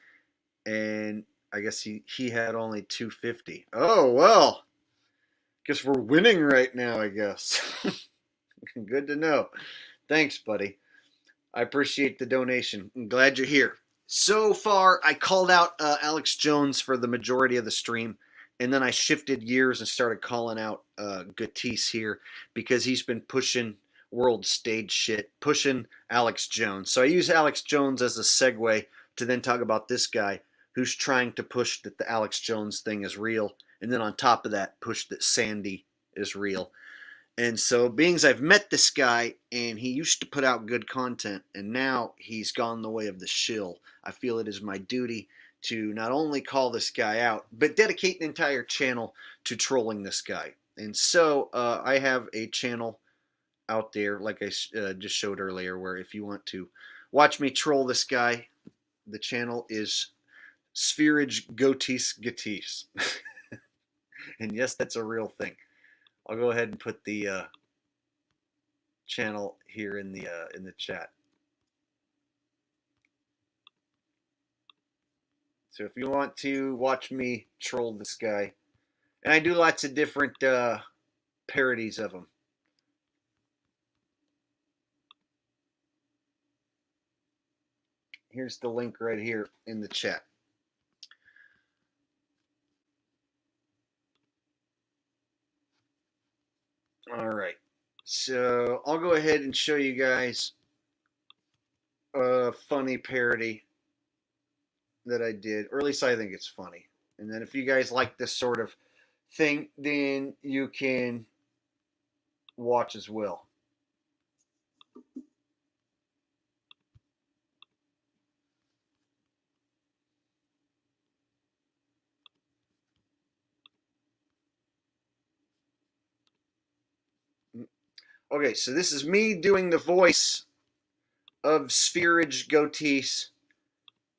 and I guess he had only 250. Oh, well. Guess we're winning right now, I guess. Good to know. Thanks, buddy. I appreciate the donation. I'm glad you're here. So far, I called out Alex Jones for the majority of the stream, and then I shifted gears and started calling out Goatis here because he's been pushing world stage shit, pushing Alex Jones. So I use Alex Jones as a segue to then talk about this guy who's trying to push that the Alex Jones thing is real, and then on top of that, push that Sandy is real. And so, being as I've met this guy, and he used to put out good content, and now he's gone the way of the shill, I feel it is my duty to not only call this guy out, but dedicate an entire channel to trolling this guy. And so, I have a channel out there, like I just showed earlier, where if you want to watch me troll this guy, the channel is Spherage Goatis. And yes, that's a real thing. I'll go ahead and put the channel here in the chat. So if you want to watch me troll this guy, and I do lots of different parodies of him. Here's the link right here in the chat. All right, so I'll go ahead and show you guys a funny parody that I did, or at least I think it's funny. And then if you guys like this sort of thing, then you can watch as well. Okay, so this is me doing the voice of Spherage Goatis,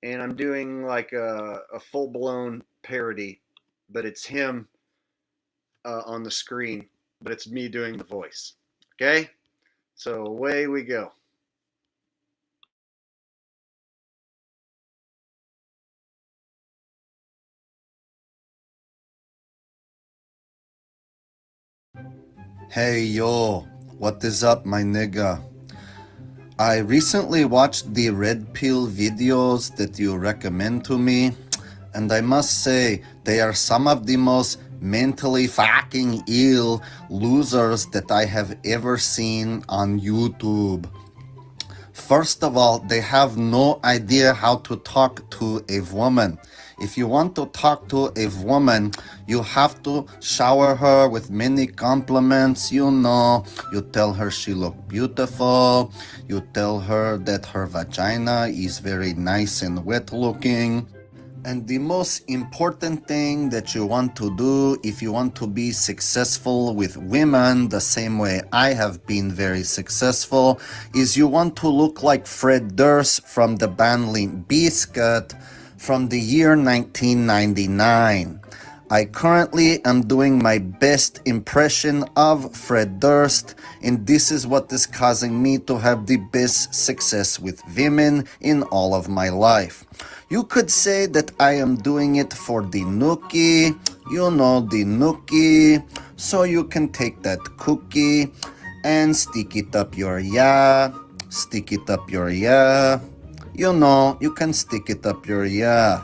and I'm doing like a full-blown parody, but it's him on the screen, but it's me doing the voice. Okay? So away we go. Hey yo, what is up, my nigga? I recently watched the red pill videos that you recommend to me, and I must say they are some of the most mentally fucking ill losers that I have ever seen on YouTube. First of all, they have no idea how to talk to a woman. If you want to talk to a woman, you have to shower her with many compliments, you know. You tell her she look beautiful. You tell her that her vagina is very nice and wet looking. And the most important thing that you want to do if you want to be successful with women, the same way I have been very successful, is you want to look like Fred Durst from the band Limp Bizkit from the year 1999. I currently am doing my best impression of Fred Durst, and this is what is causing me to have the best success with women in all of my life. You could say that I am doing it for the nookie, you know, the nookie, so you can take that cookie and stick it up your yeah, stick it up your yeah, you know, you can stick it up your yeah.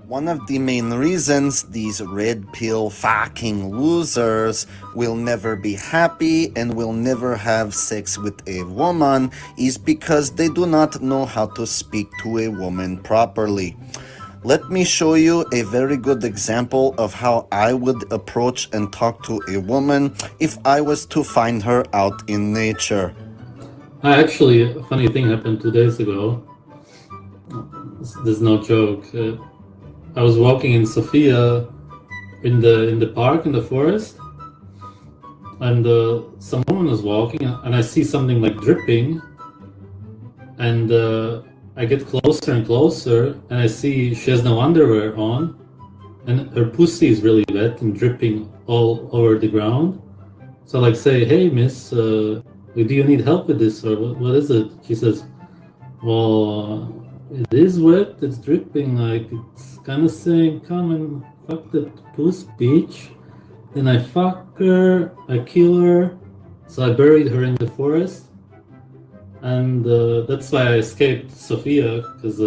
One of the main reasons these red pill fucking losers will never be happy and will never have sex with a woman is because they do not know how to speak to a woman properly. Let me show you a very good example of how I would approach and talk to a woman if I was to find her out in nature. Actually, a funny thing happened 2 days ago. This is no joke. I was walking in Sofia in the park in the forest, and some woman was walking, and I see something like dripping, and I get closer and closer, and I see she has no underwear on, and her pussy is really wet and dripping all over the ground. So I like say, "Hey, miss, do you need help with this, or what is it?" She says, "Well, it is wet, it's dripping, like it's kind of saying, come and fuck the puss, bitch." Then I fuck her, I kill her, so I buried her in the forest. And that's why I escaped Sofia, because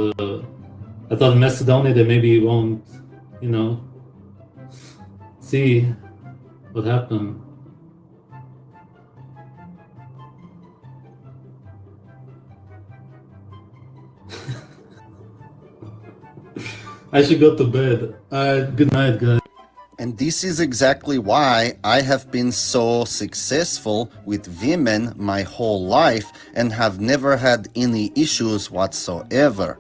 I thought in Macedonia they maybe won't, you know, see what happened. I should go to bed. Good night, guys. And this is exactly why I have been so successful with women my whole life and have never had any issues whatsoever.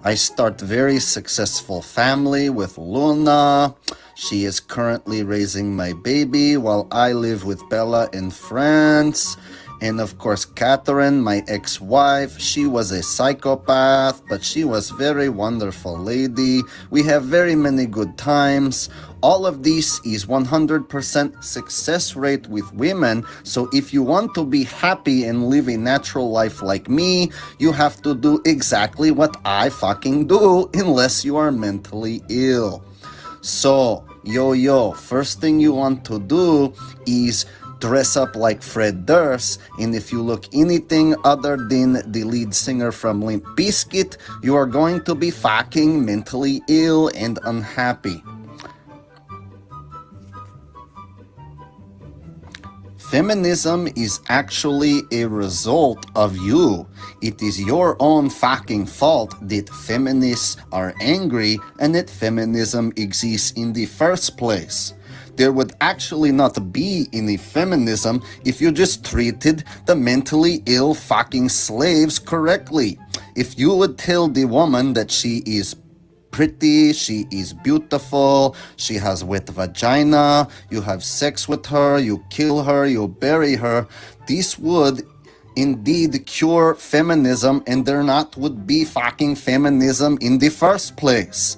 I start very successful family with Luna. She is currently raising my baby while I live with Bella in France. And of course, Catherine, my ex-wife, she was a psychopath, but she was very wonderful lady. We have very many good times. All of this is 100% success rate with women. So if you want to be happy and live a natural life like me, you have to do exactly what I fucking do, unless you are mentally ill. So, yo, first thing you want to do is dress up like Fred Durst, and if you look anything other than the lead singer from Limp Bizkit, you are going to be fucking mentally ill and unhappy. Feminism is actually a result of you. It is your own fucking fault that feminists are angry and that feminism exists in the first place. There would actually not be any feminism if you just treated the mentally ill fucking slaves correctly. If you would tell the woman that she is pretty, she is beautiful, she has wet vagina, you have sex with her, you kill her, you bury her, this would indeed cure feminism, and there not would be fucking feminism in the first place.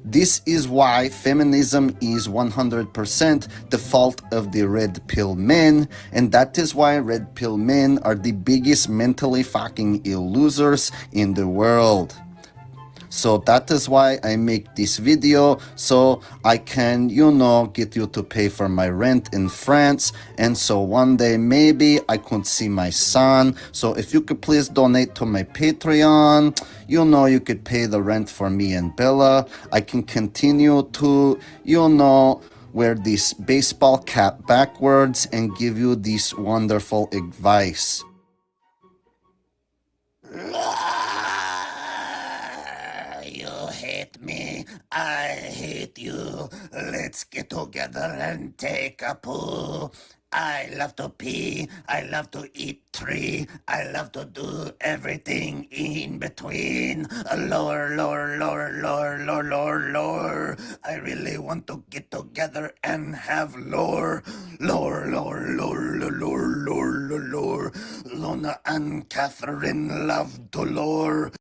This is why feminism is 100% the fault of the red pill men, and that is why red pill men are the biggest mentally fucking ill losers in the world. So that is why I make this video, so I can, get you to pay for my rent in France, and so one day maybe I could see my son. So if you could please donate to my Patreon, you could pay the rent for me and Bella. I can continue to, wear this baseball cap backwards and give you this wonderful advice. You hate me, I hate you. Let's get together and take a poo. I love to pee, I love to eat tree, I love to do everything in between. Lower, lower, lower, lower, lower, lower, lower. I really want to get together and have lore. Lower, lower, lower, lower, lower, lower, lower. Luna and Catherine love to lore.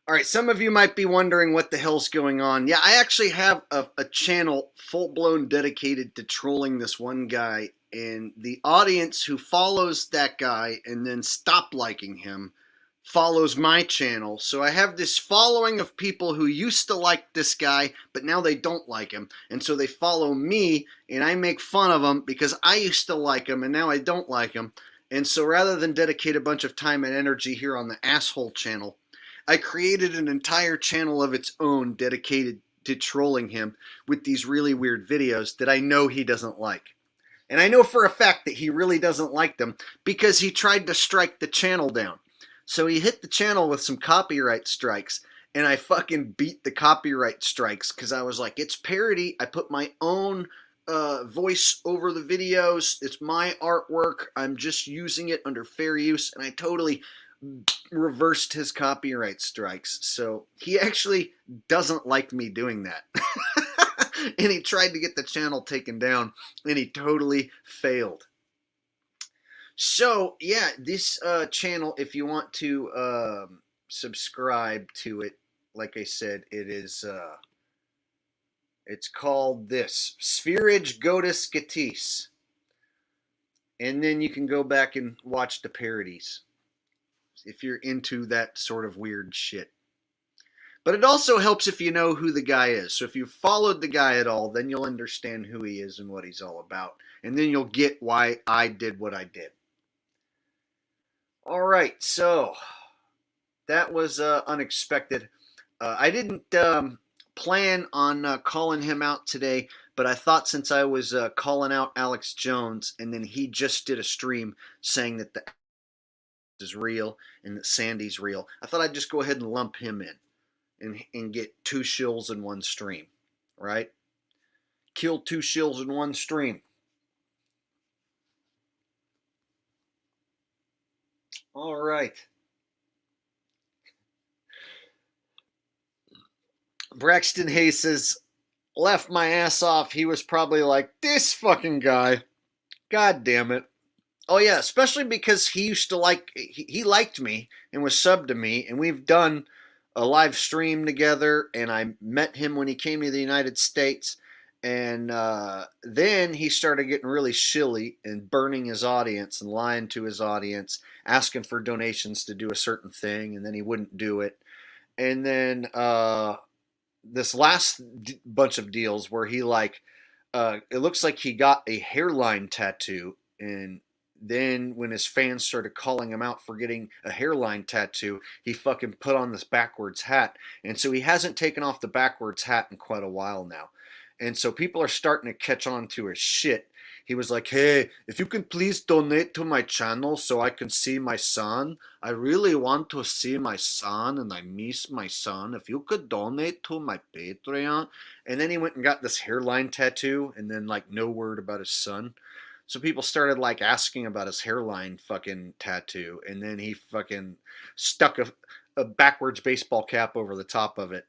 All right, some of you might be wondering what the hell's going on. Yeah, I actually have a channel full-blown dedicated to trolling this one guy, and the audience who follows that guy and then stop liking him follows my channel. So I have this following of people who used to like this guy, but now they don't like him. And so they follow me, and I make fun of him because I used to like him, and now I don't like him. And so rather than dedicate a bunch of time and energy here on the asshole channel, I created an entire channel of its own dedicated to trolling him with these really weird videos that I know he doesn't like. And I know for a fact that he really doesn't like them because he tried to strike the channel down. So he hit the channel with some copyright strikes, and I fucking beat the copyright strikes because I was like, it's parody. I put my own voice over the videos. It's my artwork. I'm just using it under fair use, and I totally reversed his copyright strikes. So he actually doesn't like me doing that. And he tried to get the channel taken down, and he totally failed. So yeah, this channel, if you want to subscribe to it, like I said, it is it's called this Spherage Goatis Goatis. And then you can go back and watch the parodies if you're into that sort of weird shit. But it also helps if you know who the guy is. So if you followed the guy at all, then you'll understand who he is and what he's all about. And then you'll get why I did what I did. All right, so that was unexpected. I didn't plan on calling him out today, but I thought since I was calling out Alex Jones, and then he just did a stream saying that the is real and that Sandy's real, I thought I'd just go ahead and lump him in and get 2 shills in one stream, right? Kill 2 shills in one stream. All right. Braxton Hayes says, left my ass off. He was probably like, this fucking guy. God damn it. Oh yeah, especially because he used to like, he liked me and was subbed to me, and we've done a live stream together, and I met him when he came to the United States, and then he started getting really shilly and burning his audience and lying to his audience, asking for donations to do a certain thing, and then he wouldn't do it. And then this last bunch of deals where he like, it looks like he got a hairline tattoo, and then when his fans started calling him out for getting a hairline tattoo, he fucking put on this backwards hat. And so he hasn't taken off the backwards hat in quite a while now. And so people are starting to catch on to his shit. He was like, hey, if you can please donate to my channel so I can see my son. I really want to see my son and I miss my son. If you could donate to my Patreon. And then he went and got this hairline tattoo and then like no word about his son. So people started like asking about his hairline fucking tattoo, and then he fucking stuck a backwards baseball cap over the top of it.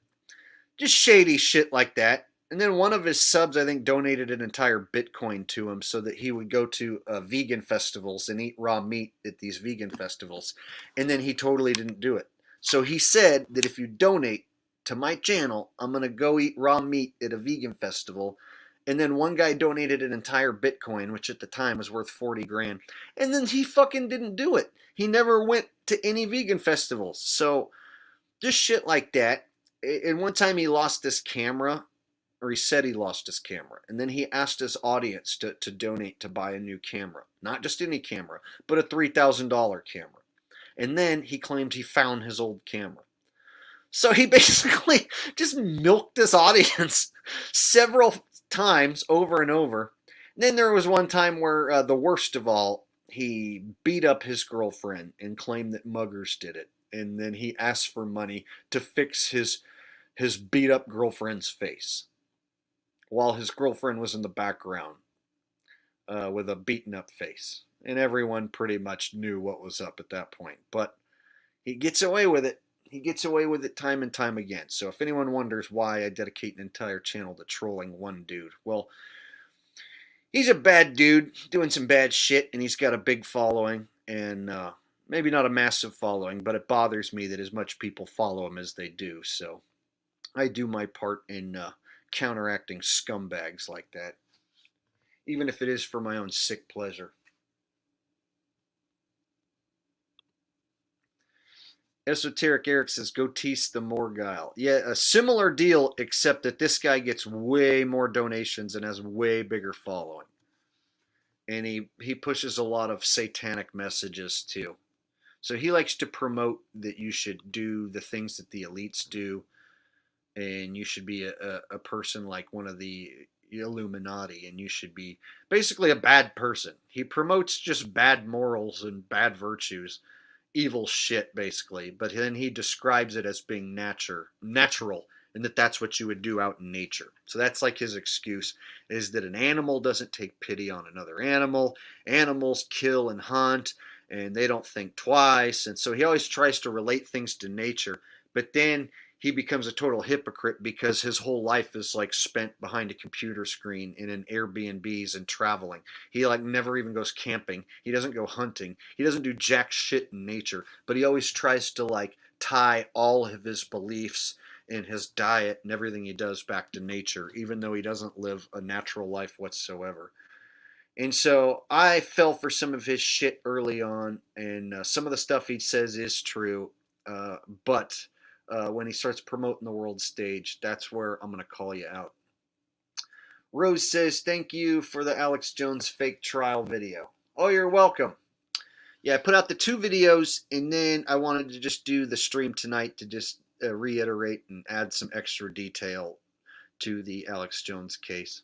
Just shady shit like that. And then one of his subs, I think, donated an entire Bitcoin to him so that he would go to vegan festivals and eat raw meat at these vegan festivals. And then he totally didn't do it. So he said that if you donate to my channel, I'm going to go eat raw meat at a vegan festival. And then one guy donated an entire Bitcoin, which at the time was worth 40 grand. And then he fucking didn't do it. He never went to any vegan festivals. So just shit like that. And one time he lost this camera, or he said he lost his camera. And then he asked his audience to donate to buy a new camera. Not just any camera, but a $3,000 camera. And then he claimed he found his old camera. So he basically just milked this audience several times over and over. And then there was one time where, the worst of all, he beat up his girlfriend and claimed that muggers did it. And then he asked for money to fix his beat up girlfriend's face, while his girlfriend was in the background with a beaten up face. And everyone pretty much knew what was up at that point. But he gets away with it. He gets away with it time and time again. So if anyone wonders why I dedicate an entire channel to trolling one dude, well, he's a bad dude doing some bad shit, and he's got a big following, and maybe not a massive following, but it bothers me that as much people follow him as they do. So I do my part in counteracting scumbags like that, even if it is for my own sick pleasure. Esoteric Eric says, Goatis the Morgile. Yeah, a similar deal, except that this guy gets way more donations and has way bigger following. And he pushes a lot of satanic messages too. So he likes to promote that you should do the things that the elites do, and you should be a person like one of the Illuminati, and you should be basically a bad person. He promotes just bad morals and bad virtues, evil shit basically, but then he describes it as being natural, and that's what you would do out in nature. So that's like his excuse, is that an animal doesn't take pity on another animal. Animals kill and hunt, and they don't think twice. And so he always tries to relate things to nature, but then he becomes a total hypocrite because his whole life is like spent behind a computer screen and in Airbnbs and traveling. He like never even goes camping. He doesn't go hunting. He doesn't do jack shit in nature, but he always tries to like tie all of his beliefs and his diet and everything he does back to nature, even though he doesn't live a natural life whatsoever. And so I fell for some of his shit early on, and some of the stuff he says is true, but when he starts promoting the world stage, that's where I'm going to call you out. Rose says, thank you for the Alex Jones fake trial video. Oh, you're welcome. Yeah, I put out the 2 videos, and then I wanted to just do the stream tonight to just reiterate and add some extra detail to the Alex Jones case.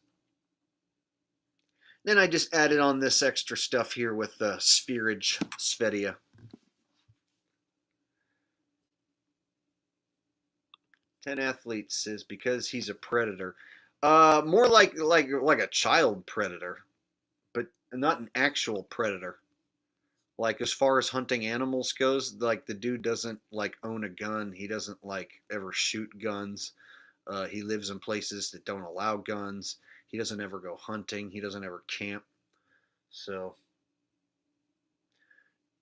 Then I just added on this extra stuff here with Spherage Svedia. 10 athletes says because he's a predator. More like a child predator, but not an actual predator. Like as far as hunting animals goes, like the dude doesn't like own a gun. He doesn't like ever shoot guns. He lives in places that don't allow guns. He doesn't ever go hunting. He doesn't ever camp. So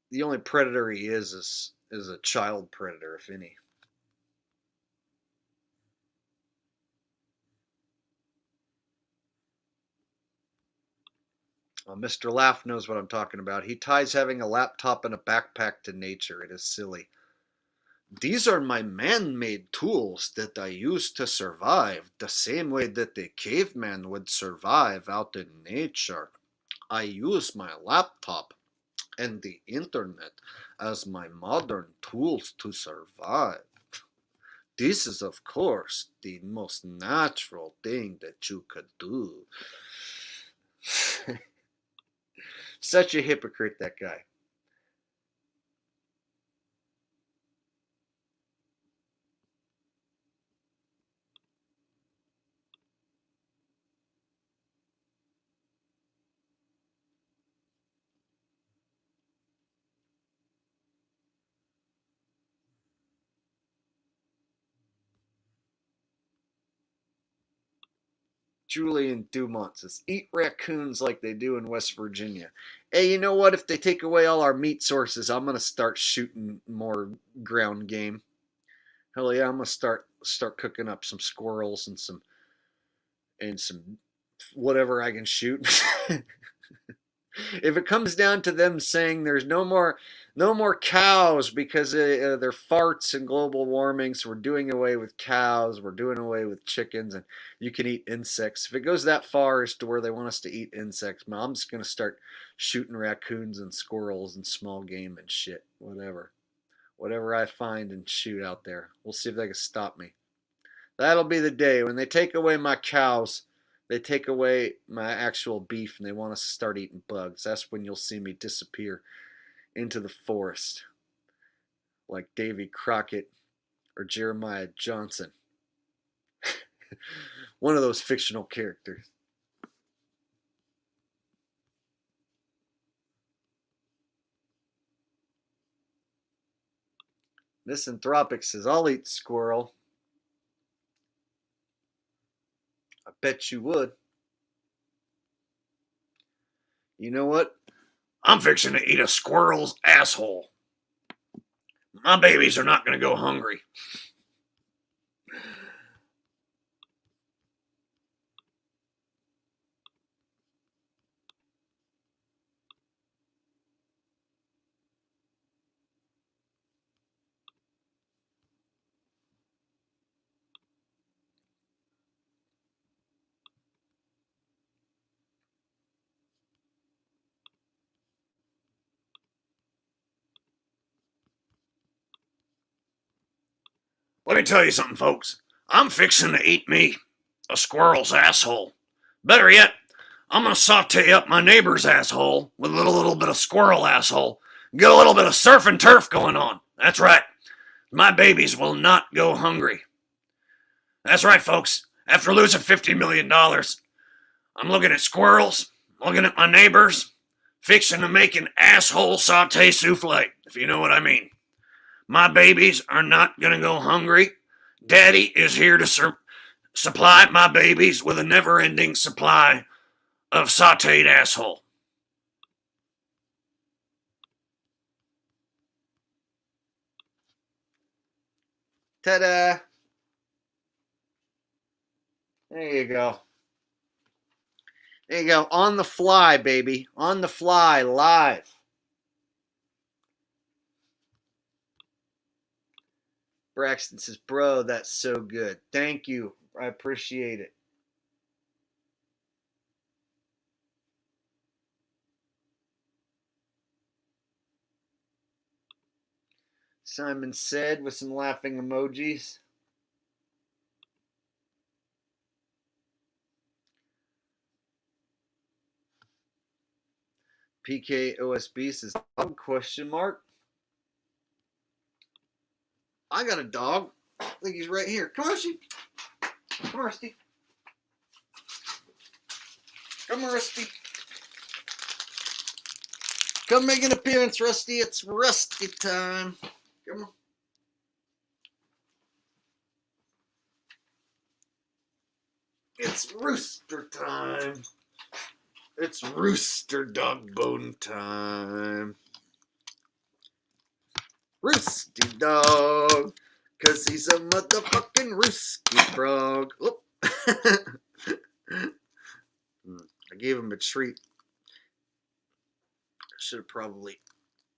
the only predator he is a child predator, if any. Mr. Laugh knows what I'm talking about. He ties having a laptop and a backpack to nature. It is silly. These are my man-made tools that I use to survive, the same way that the caveman would survive out in nature. I use my laptop and the internet as my modern tools to survive. This is, of course, the most natural thing that you could do. Such a hypocrite, that guy. Julian Dumont says, eat raccoons like they do in West Virginia. Hey, you know what? If they take away all our meat sources, I'm going to start shooting more ground game. Hell yeah, I'm going to start cooking up some squirrels and some whatever I can shoot. If it comes down to them saying there's no more cows because of their farts and global warming, so we're doing away with cows, we're doing away with chickens, and you can eat insects. If it goes that far as to where they want us to eat insects, I'm just going to start shooting raccoons and squirrels and small game and shit, whatever I find and shoot out there. We'll see if they can stop me. That'll be the day when they take away my cows. They take away my actual beef and they want us to start eating bugs. That's when you'll see me disappear into the forest like Davy Crockett or Jeremiah Johnson. One of those fictional characters. Misanthropic says, I'll eat squirrel. I bet you would. You know what? I'm fixing to eat a squirrel's asshole. My babies are not going to go hungry. Let me tell you something, folks. I'm fixing to eat me a squirrel's asshole. Better yet, I'm going to saute up my neighbor's asshole with a little bit of squirrel asshole. Get a little bit of surf and turf going on. That's right. My babies will not go hungry. That's right, folks. After losing $50 million, I'm looking at squirrels, looking at my neighbors, fixing to make an asshole saute souffle, if you know what I mean. My babies are not going to go hungry. Daddy is here to supply my babies with a never-ending supply of sauteed asshole. Ta-da! There you go. There you go. On the fly, baby. On the fly, live. Braxton says, bro, that's so good. Thank you. I appreciate it. Simon said with some laughing emojis. PKOSB says, dog, question mark. I got a dog. I think he's right here. Come on, Rusty. Come on, Rusty. Come on, Rusty. Come make an appearance, Rusty. It's Rusty time. Come on. It's rooster time. It's rooster dog bone time. Roosty dog, 'cause he's a motherfucking roosty frog. Oh. I gave him a treat. I should have probably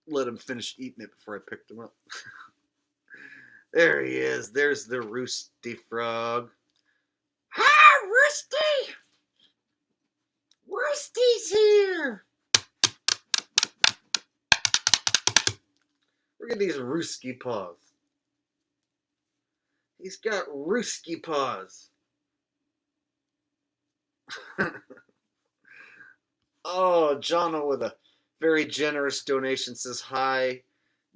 let him finish eating it before I picked him up. There he is. There's the roosty frog. Hi, Roosty! Roosty's here! Look at these roosky paws. He's got roosky paws. Oh, Jono with a very generous donation says, hi,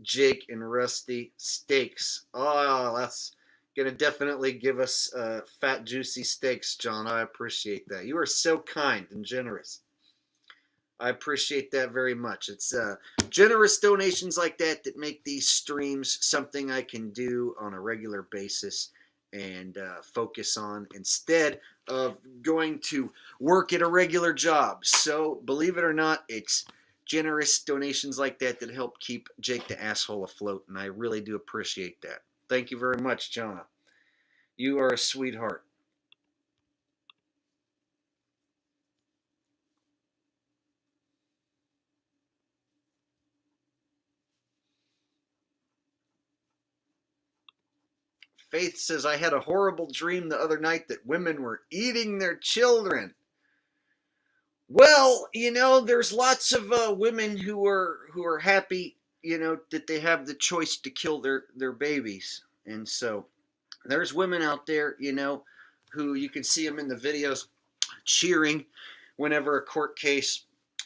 Jake and Rusty. Steaks. Oh, that's going to definitely give us fat, juicy steaks, John. I appreciate that. You are so kind and generous. I appreciate that very much. It's generous donations like that that make these streams something I can do on a regular basis and focus on instead of going to work at a regular job. So believe it or not, it's generous donations like that that help keep Jake the Asshole afloat, and I really do appreciate that. Thank you very much, Jonah. You are a sweetheart. Faith says, I had a horrible dream the other night that women were eating their children. Well, you know, there's lots of women who are happy, you know, that they have the choice to kill their babies. And so there's women out there, you know, who you can see them in the videos cheering whenever a court case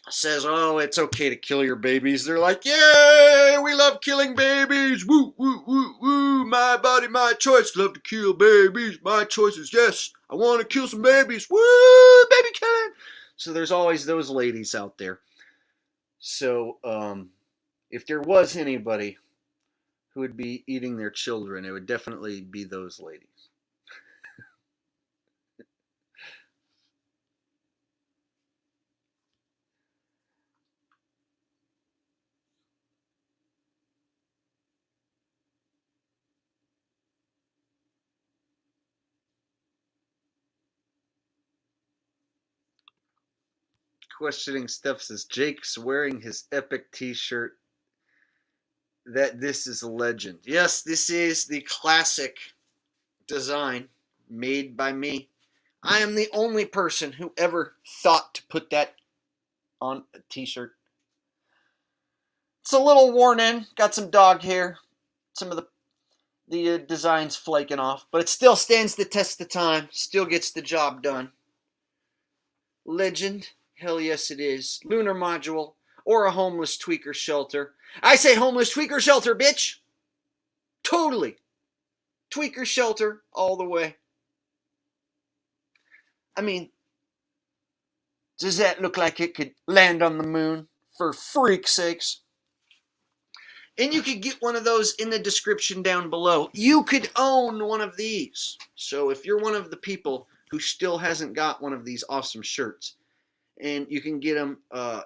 says, oh, it's okay to kill your babies. They're like, yay, we love killing babies. Woo, woo, woo, woo. My body, my choice. Love to kill babies. My choice is yes. I want to kill some babies. Woo, baby killing. So there's always those ladies out there. So if there was anybody who would be eating their children, it would definitely be those ladies. Questioning Stuff says, Jake's wearing his epic t-shirt. That this is a legend. Yes, this is the classic design made by me. I am the only person who ever thought to put that on a t-shirt. It's a little worn in, got some dog hair, some of the design's flaking off, but it still stands the test of time, still gets the job done. Legend, hell yes it is. Lunar module, or a homeless tweaker shelter. I say homeless tweaker shelter, bitch! Totally. Tweaker shelter all the way. I mean, does that look like it could land on the moon? For freak's sakes. And you could get one of those in the description down below. You could own one of these. So if you're one of the people who still hasn't got one of these awesome shirts, and you can get them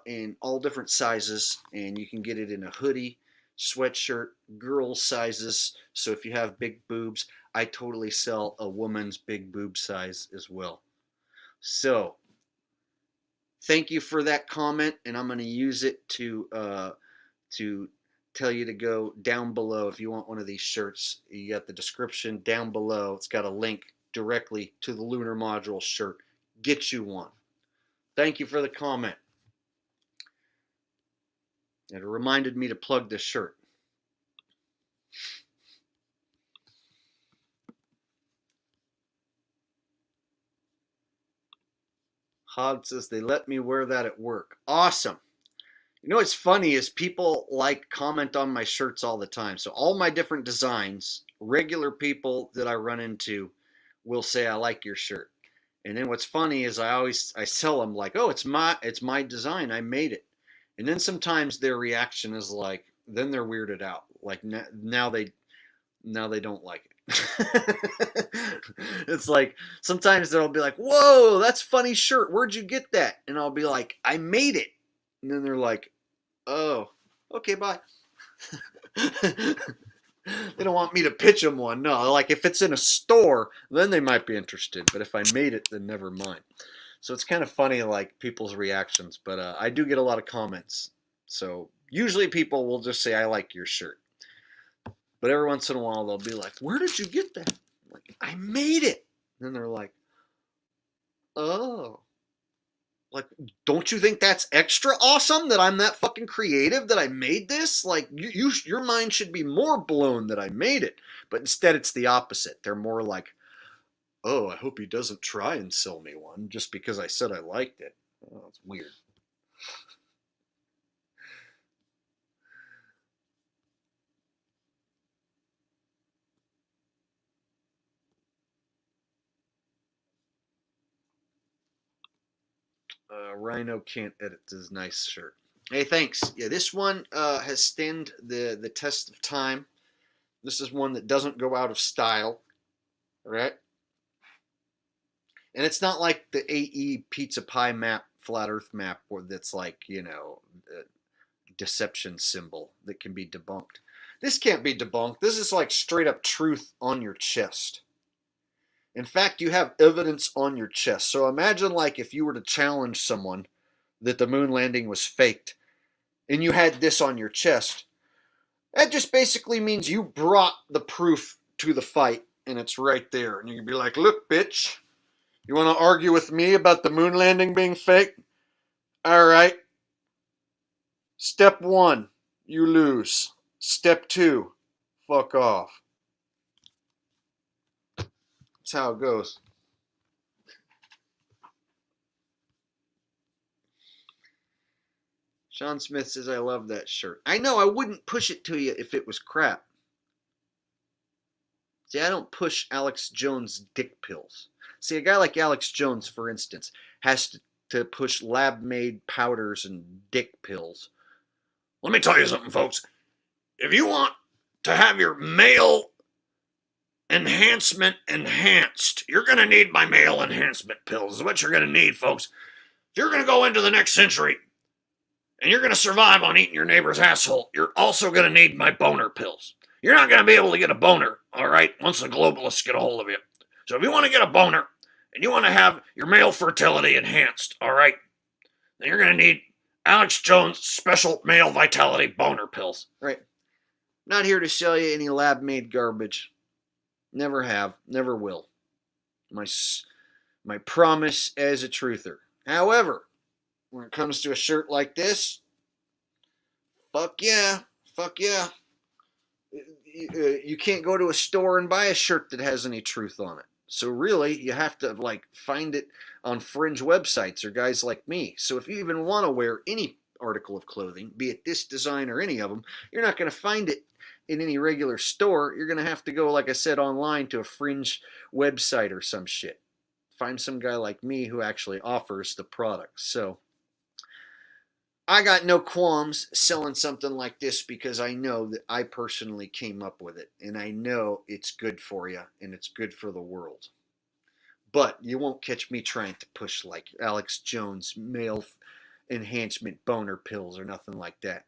in all different sizes, and you can get it in a hoodie, sweatshirt, girl sizes. So if you have big boobs, I totally sell a woman's big boob size as well. So thank you for that comment, and I'm going to use it to tell you to go down below if you want one of these shirts. You got the description down below. It's got a link directly to the Lunar Module shirt. Get you one. Thank you for the comment. It reminded me to plug this shirt. Hod says they let me wear that at work. Awesome. You know what's funny is people like comment on my shirts all the time. So all my different designs, regular people that I run into will say I like your shirt. And then what's funny is I tell them like, oh, it's my design. I made it. And then sometimes their reaction is like, then they're weirded out. Like now they don't like it. It's like sometimes they'll be like, whoa, that's a funny shirt. Where'd you get that? And I'll be like, I made it. And then they're like, oh, okay, bye. They don't want me to pitch them one. No, like if it's in a store, then they might be interested. But if I made it, then never mind. So it's kind of funny, like people's reactions. But I do get a lot of comments. So usually people will just say, I like your shirt. But every once in a while, they'll be like, where did you get that? I'm like, I made it. And then they're like, oh. Like, don't you think that's extra awesome that I'm that fucking creative that I made this? Like, your mind should be more blown that I made it. But instead, it's the opposite. They're more like, oh, I hope he doesn't try and sell me one just because I said I liked it. Oh, it's weird. Rhino can't edit this nice shirt. Hey, thanks. Yeah, this one has stood the test of time. This is one that doesn't go out of style. right? And it's not like the AE pizza pie map, flat earth map, where that's like, you know, a deception symbol that can be debunked. This can't be debunked. This is like straight up truth on your chest. In fact, you have evidence on your chest. So imagine like if you were to challenge someone that the moon landing was faked and you had this on your chest. That just basically means you brought the proof to the fight and it's right there. And you can be like, look, bitch, you want to argue with me about the moon landing being fake? All right. Step 1, you lose. Step 2, fuck off. That's how it goes. Sean Smith says, I love that shirt. I know, I wouldn't push it to you if it was crap. See, I don't push Alex Jones dick pills. See, a guy like Alex Jones, for instance, has to push lab-made powders and dick pills. Let me tell you something, folks. If you want to have your male enhancement enhanced, you're going to need my male enhancement pills. Is what you're going to need, folks. If you're going to go into the next century and you're going to survive on eating your neighbor's asshole, you're also going to need my boner pills. You're not going to be able to get a boner, all right, once the globalists get a hold of you. So if you want to get a boner and you want to have your male fertility enhanced, all right, then you're going to need Alex Jones special male vitality boner pills. Right. Not here to sell you any lab-made garbage. Never have, never will. My promise as a truther. However, when it comes to a shirt like this, fuck yeah, fuck yeah. You can't go to a store and buy a shirt that has any truth on it. So really, you have to like find it on fringe websites or guys like me. So if you even want to wear any article of clothing, be it this design or any of them, you're not going to find it in any regular store. You're going to have to go, like I said, online to a fringe website or some shit. Find some guy like me who actually offers the product. So I got no qualms selling something like this because I know that I personally came up with it. And I know it's good for you and it's good for the world. But you won't catch me trying to push like Alex Jones male enhancement boner pills or nothing like that.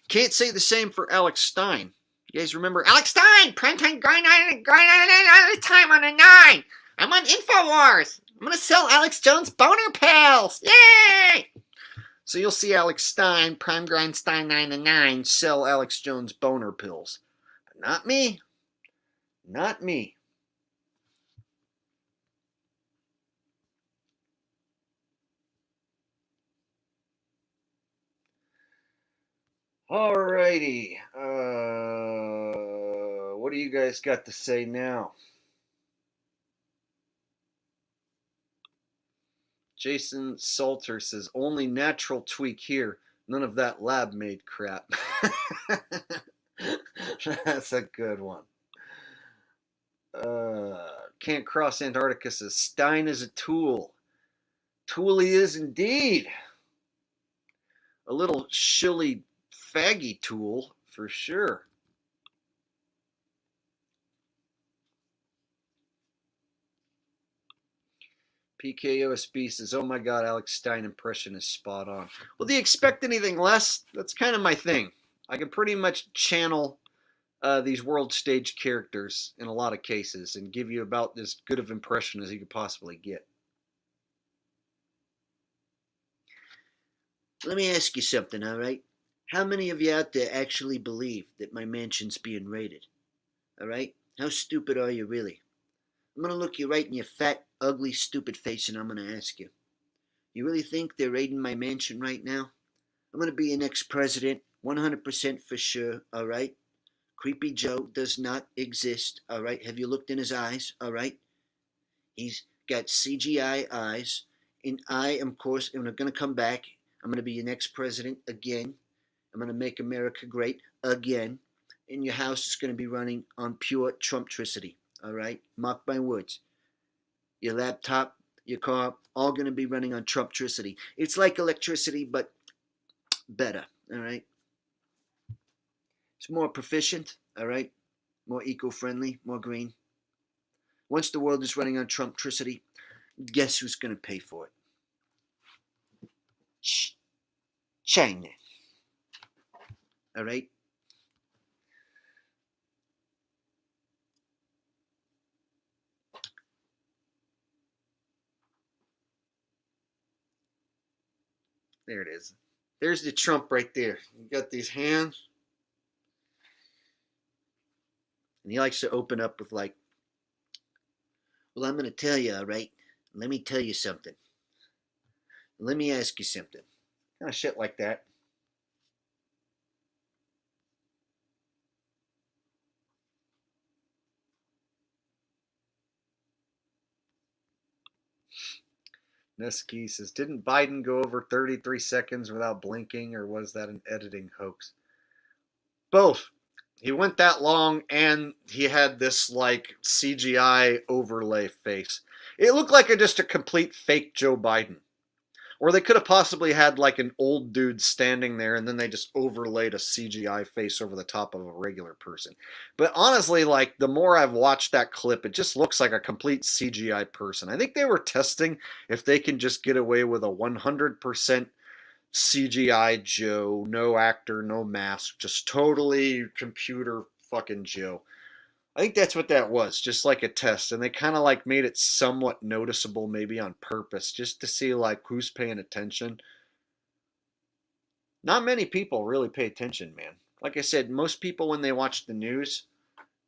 Can't say the same for Alex Stein. You guys remember Alex Stein? Primetime grind all the time on a 9. I'm on InfoWars. I'm going to sell Alex Jones boner pills. Yay! So you'll see Alex Stein, Prime Grind Stein 9 to 9, sell Alex Jones boner pills. But not me. Not me. Alrighty. What do you guys got to say now? Jason Salter says, only natural tweak here. None of that lab-made crap. That's a good one. Can't Cross Antarctica says, Stein is a tool. Tool he is indeed. A little shilly faggy tool, for sure. PKOSB says, oh my god, Alex Stein impression is spot on. Well, do you expect anything less? That's kind of my thing. I can pretty much channel these world stage characters in a lot of cases and give you about as good of impression as you could possibly get. Let me ask you something, all right? How many of you out there actually believe that my mansion's being raided? All right? How stupid are you really? I'm going to look you right in your fat, ugly, stupid face and I'm going to ask you. You really think they're raiding my mansion right now? I'm going to be your next president, 100% for sure, all right? Creepy Joe does not exist, all right? Have you looked in his eyes, all right? He's got CGI eyes, and I, of course, am going to come back. I'm going to be your next president again. I'm going to make America great again. And your house is going to be running on pure Trumptricity, all right? Mark my words. Your laptop, your car, all going to be running on Trumptricity. It's like electricity, but better, all right? It's more proficient, all right? More eco-friendly, more green. Once the world is running on Trumptricity, guess who's going to pay for it? China. All right? There it is. There's the Trump right there. You got these hands. And he likes to open up with like, well, I'm going to tell you, all right? Let me tell you something. Let me ask you something. Kind of shit like that. Neski says, didn't Biden go over 33 seconds without blinking, or was that an editing hoax? Both. He went that long, and he had this, like, CGI overlay face. It looked like just a complete fake Joe Biden. Or they could have possibly had, like, an old dude standing there, and then they just overlaid a CGI face over the top of a regular person. But honestly, like, the more I've watched that clip, it just looks like a complete CGI person. I think they were testing if they can just get away with a 100% CGI Joe, no actor, no mask, just totally computer fucking Joe. I think that's what that was, just like a test. And they kind of like made it somewhat noticeable, maybe on purpose, just to see like who's paying attention. Not many people really pay attention, man. Like I said, most people when they watch the news,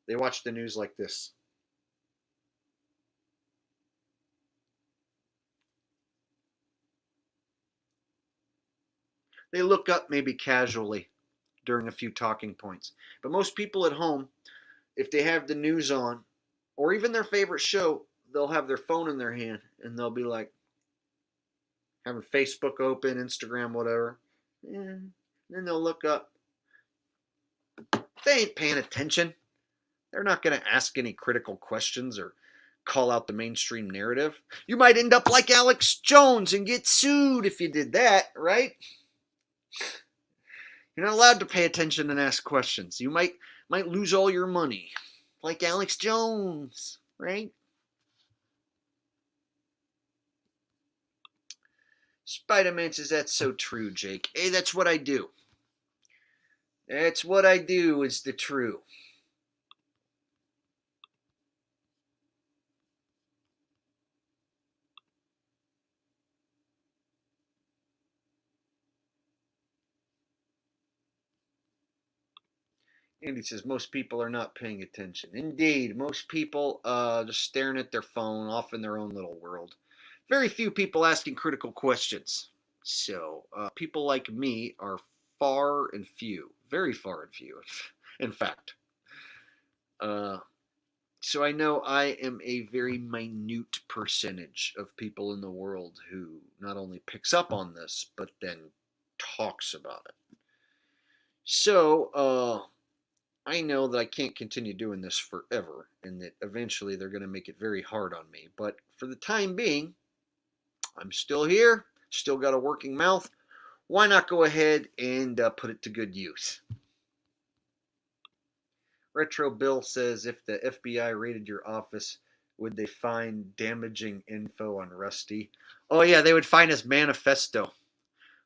they watch the news like this. They look up maybe casually during a few talking points. But most people at home, if they have the news on, or even their favorite show, they'll have their phone in their hand, and they'll be like, having Facebook open, Instagram, whatever. And then they'll look up. They ain't paying attention. They're not going to ask any critical questions or call out the mainstream narrative. You might end up like Alex Jones and get sued if you did that, right? You're not allowed to pay attention and ask questions. You might lose all your money, like Alex Jones, right? Spider-Man says, that's so true, Jake. Hey, that's what I do. That's what I do is the true. Andy says, most people are not paying attention. Indeed, most people just staring at their phone, off in their own little world. Very few people asking critical questions. So, people like me are far and few. Very far and few, in fact. So I know I am a very minute percentage of people in the world who not only picks up on this, but then talks about it. So, I know that I can't continue doing this forever, and that eventually they're going to make it very hard on me. But for the time being, I'm still here, still got a working mouth. Why not go ahead and put it to good use? Retro Bill says, if the FBI raided your office, would they find damaging info on Rusty? Oh yeah, they would find his manifesto.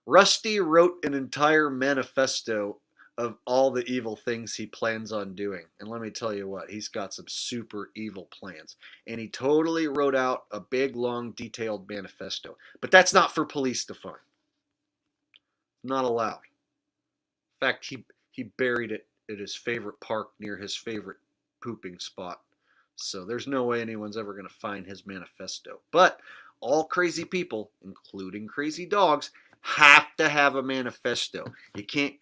Rusty wrote an entire manifesto of all the evil things he plans on doing. And let me tell you what, he's got some super evil plans. And he totally wrote out a big, long, detailed manifesto. But that's not for police to find. Not allowed. In fact, he buried it at his favorite park near his favorite pooping spot. So there's no way anyone's ever going to find his manifesto. But all crazy people, including crazy dogs, have to have a manifesto. You can't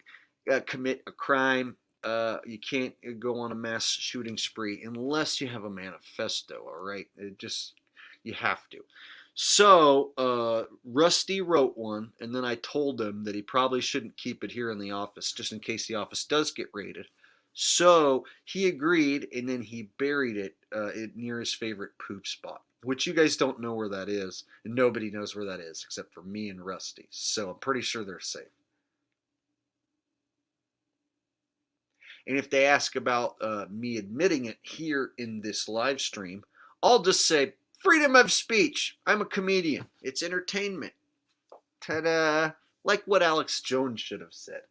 commit a crime. You can't go on a mass shooting spree unless you have a manifesto, all right? You have to. So, Rusty wrote one, and then I told him that he probably shouldn't keep it here in the office, just in case the office does get raided. So, he agreed, and then he buried it near his favorite poop spot, which you guys don't know where that is, and nobody knows where that is except for me and Rusty. So, I'm pretty sure they're safe. And if they ask about me admitting it here in this live stream, I'll just say freedom of speech. I'm a comedian. It's entertainment. Ta-da. Like what Alex Jones should have said.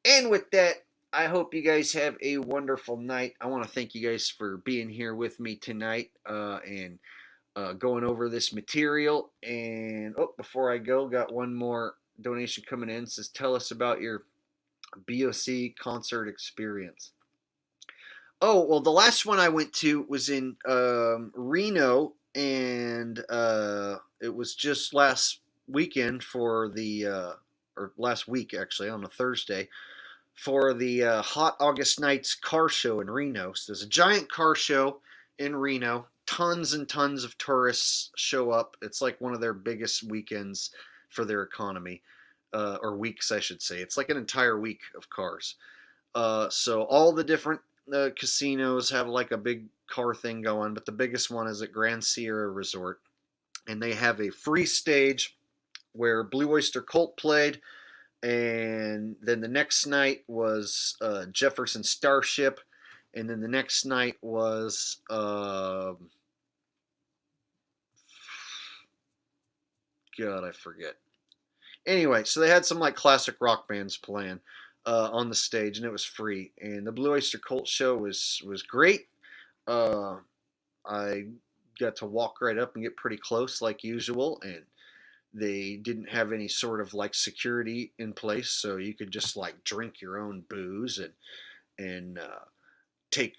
And with that, I hope you guys have a wonderful night. I want to thank you guys for being here with me tonight and going over this material. And before I go, got one more donation coming in. It says, tell us about your BOC concert experience. Oh, well, the last one I went to was in Reno, and it was just last weekend for the, or last week actually, on a Thursday, for the Hot August Nights car show in Reno. So there's a giant car show in Reno. Tons and tons of tourists show up. It's like one of their biggest weekends for their economy, or weeks, I should say. It's like an entire week of cars. So all the different casinos have like a big car thing going, but the biggest one is at Grand Sierra Resort. And they have a free stage where Blue Oyster Cult played. And then the next night was Jefferson Starship. And then the next night was God, I forget. Anyway, so they had some like classic rock bands playing on the stage, and it was free. And the Blue Oyster Cult show was great. I got to walk right up and get pretty close like usual, and they didn't have any sort of like security in place, so you could just like drink your own booze and take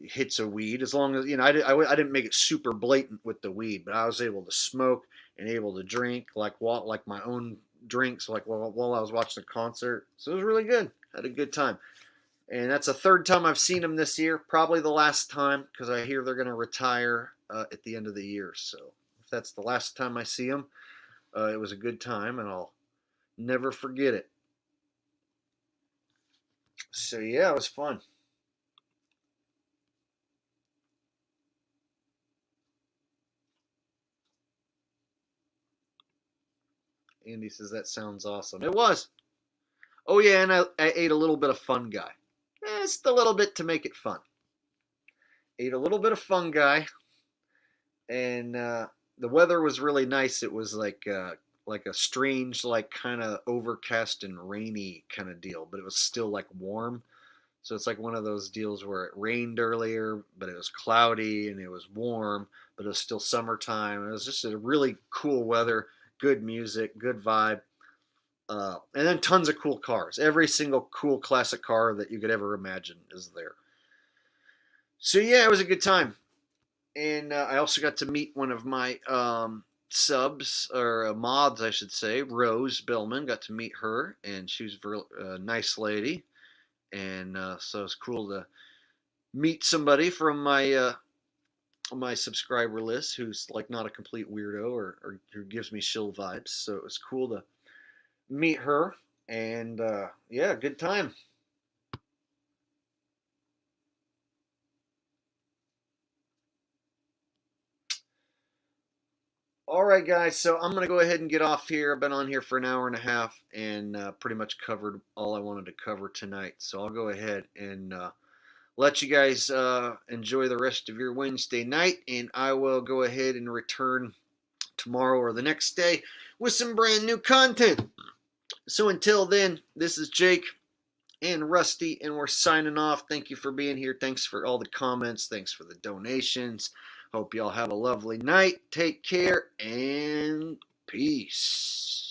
hits of weed, as long as, you know, I didn't make it super blatant with the weed, but I was able to smoke and able to drink like my own drinks like while I was watching the concert. So it was really good. Had a good time. And that's the third time I've seen them this year. Probably the last time, because I hear they're going to retire at the end of the year. So if that's the last time I see them, it was a good time, and I'll never forget it. So yeah, it was fun. Andy says that sounds awesome. It was. Oh yeah, and I ate a little bit of Fun Guy. Just a little bit to make it fun. Ate a little bit of Fun Guy, and the weather was really nice. It was like a strange, like kind of overcast and rainy kind of deal, but it was still like warm. So it's like one of those deals where it rained earlier, but it was cloudy, and it was warm, but it was still summertime. It was just a really cool weather, good music, good vibe. And then tons of cool cars. Every single cool classic car that you could ever imagine is there. So yeah, it was a good time. And I also got to meet one of my subs, or mods, I should say, Rose Billman. Got to meet her, and she was a nice lady. And so it's cool to meet somebody from my subscriber list who's like not a complete weirdo or who gives me shill vibes. So it was cool to meet her, and yeah, good time. All right, guys, so I'm going to go ahead and get off here. I've been on here for an hour and a half and pretty much covered all I wanted to cover tonight. So I'll go ahead and let you guys enjoy the rest of your Wednesday night, and I will go ahead and return tomorrow or the next day with some brand new content. So until then, this is Jake and Rusty, and we're signing off. Thank you for being here. Thanks for all the comments. Thanks for the donations. Hope y'all have a lovely night. Take care, and peace.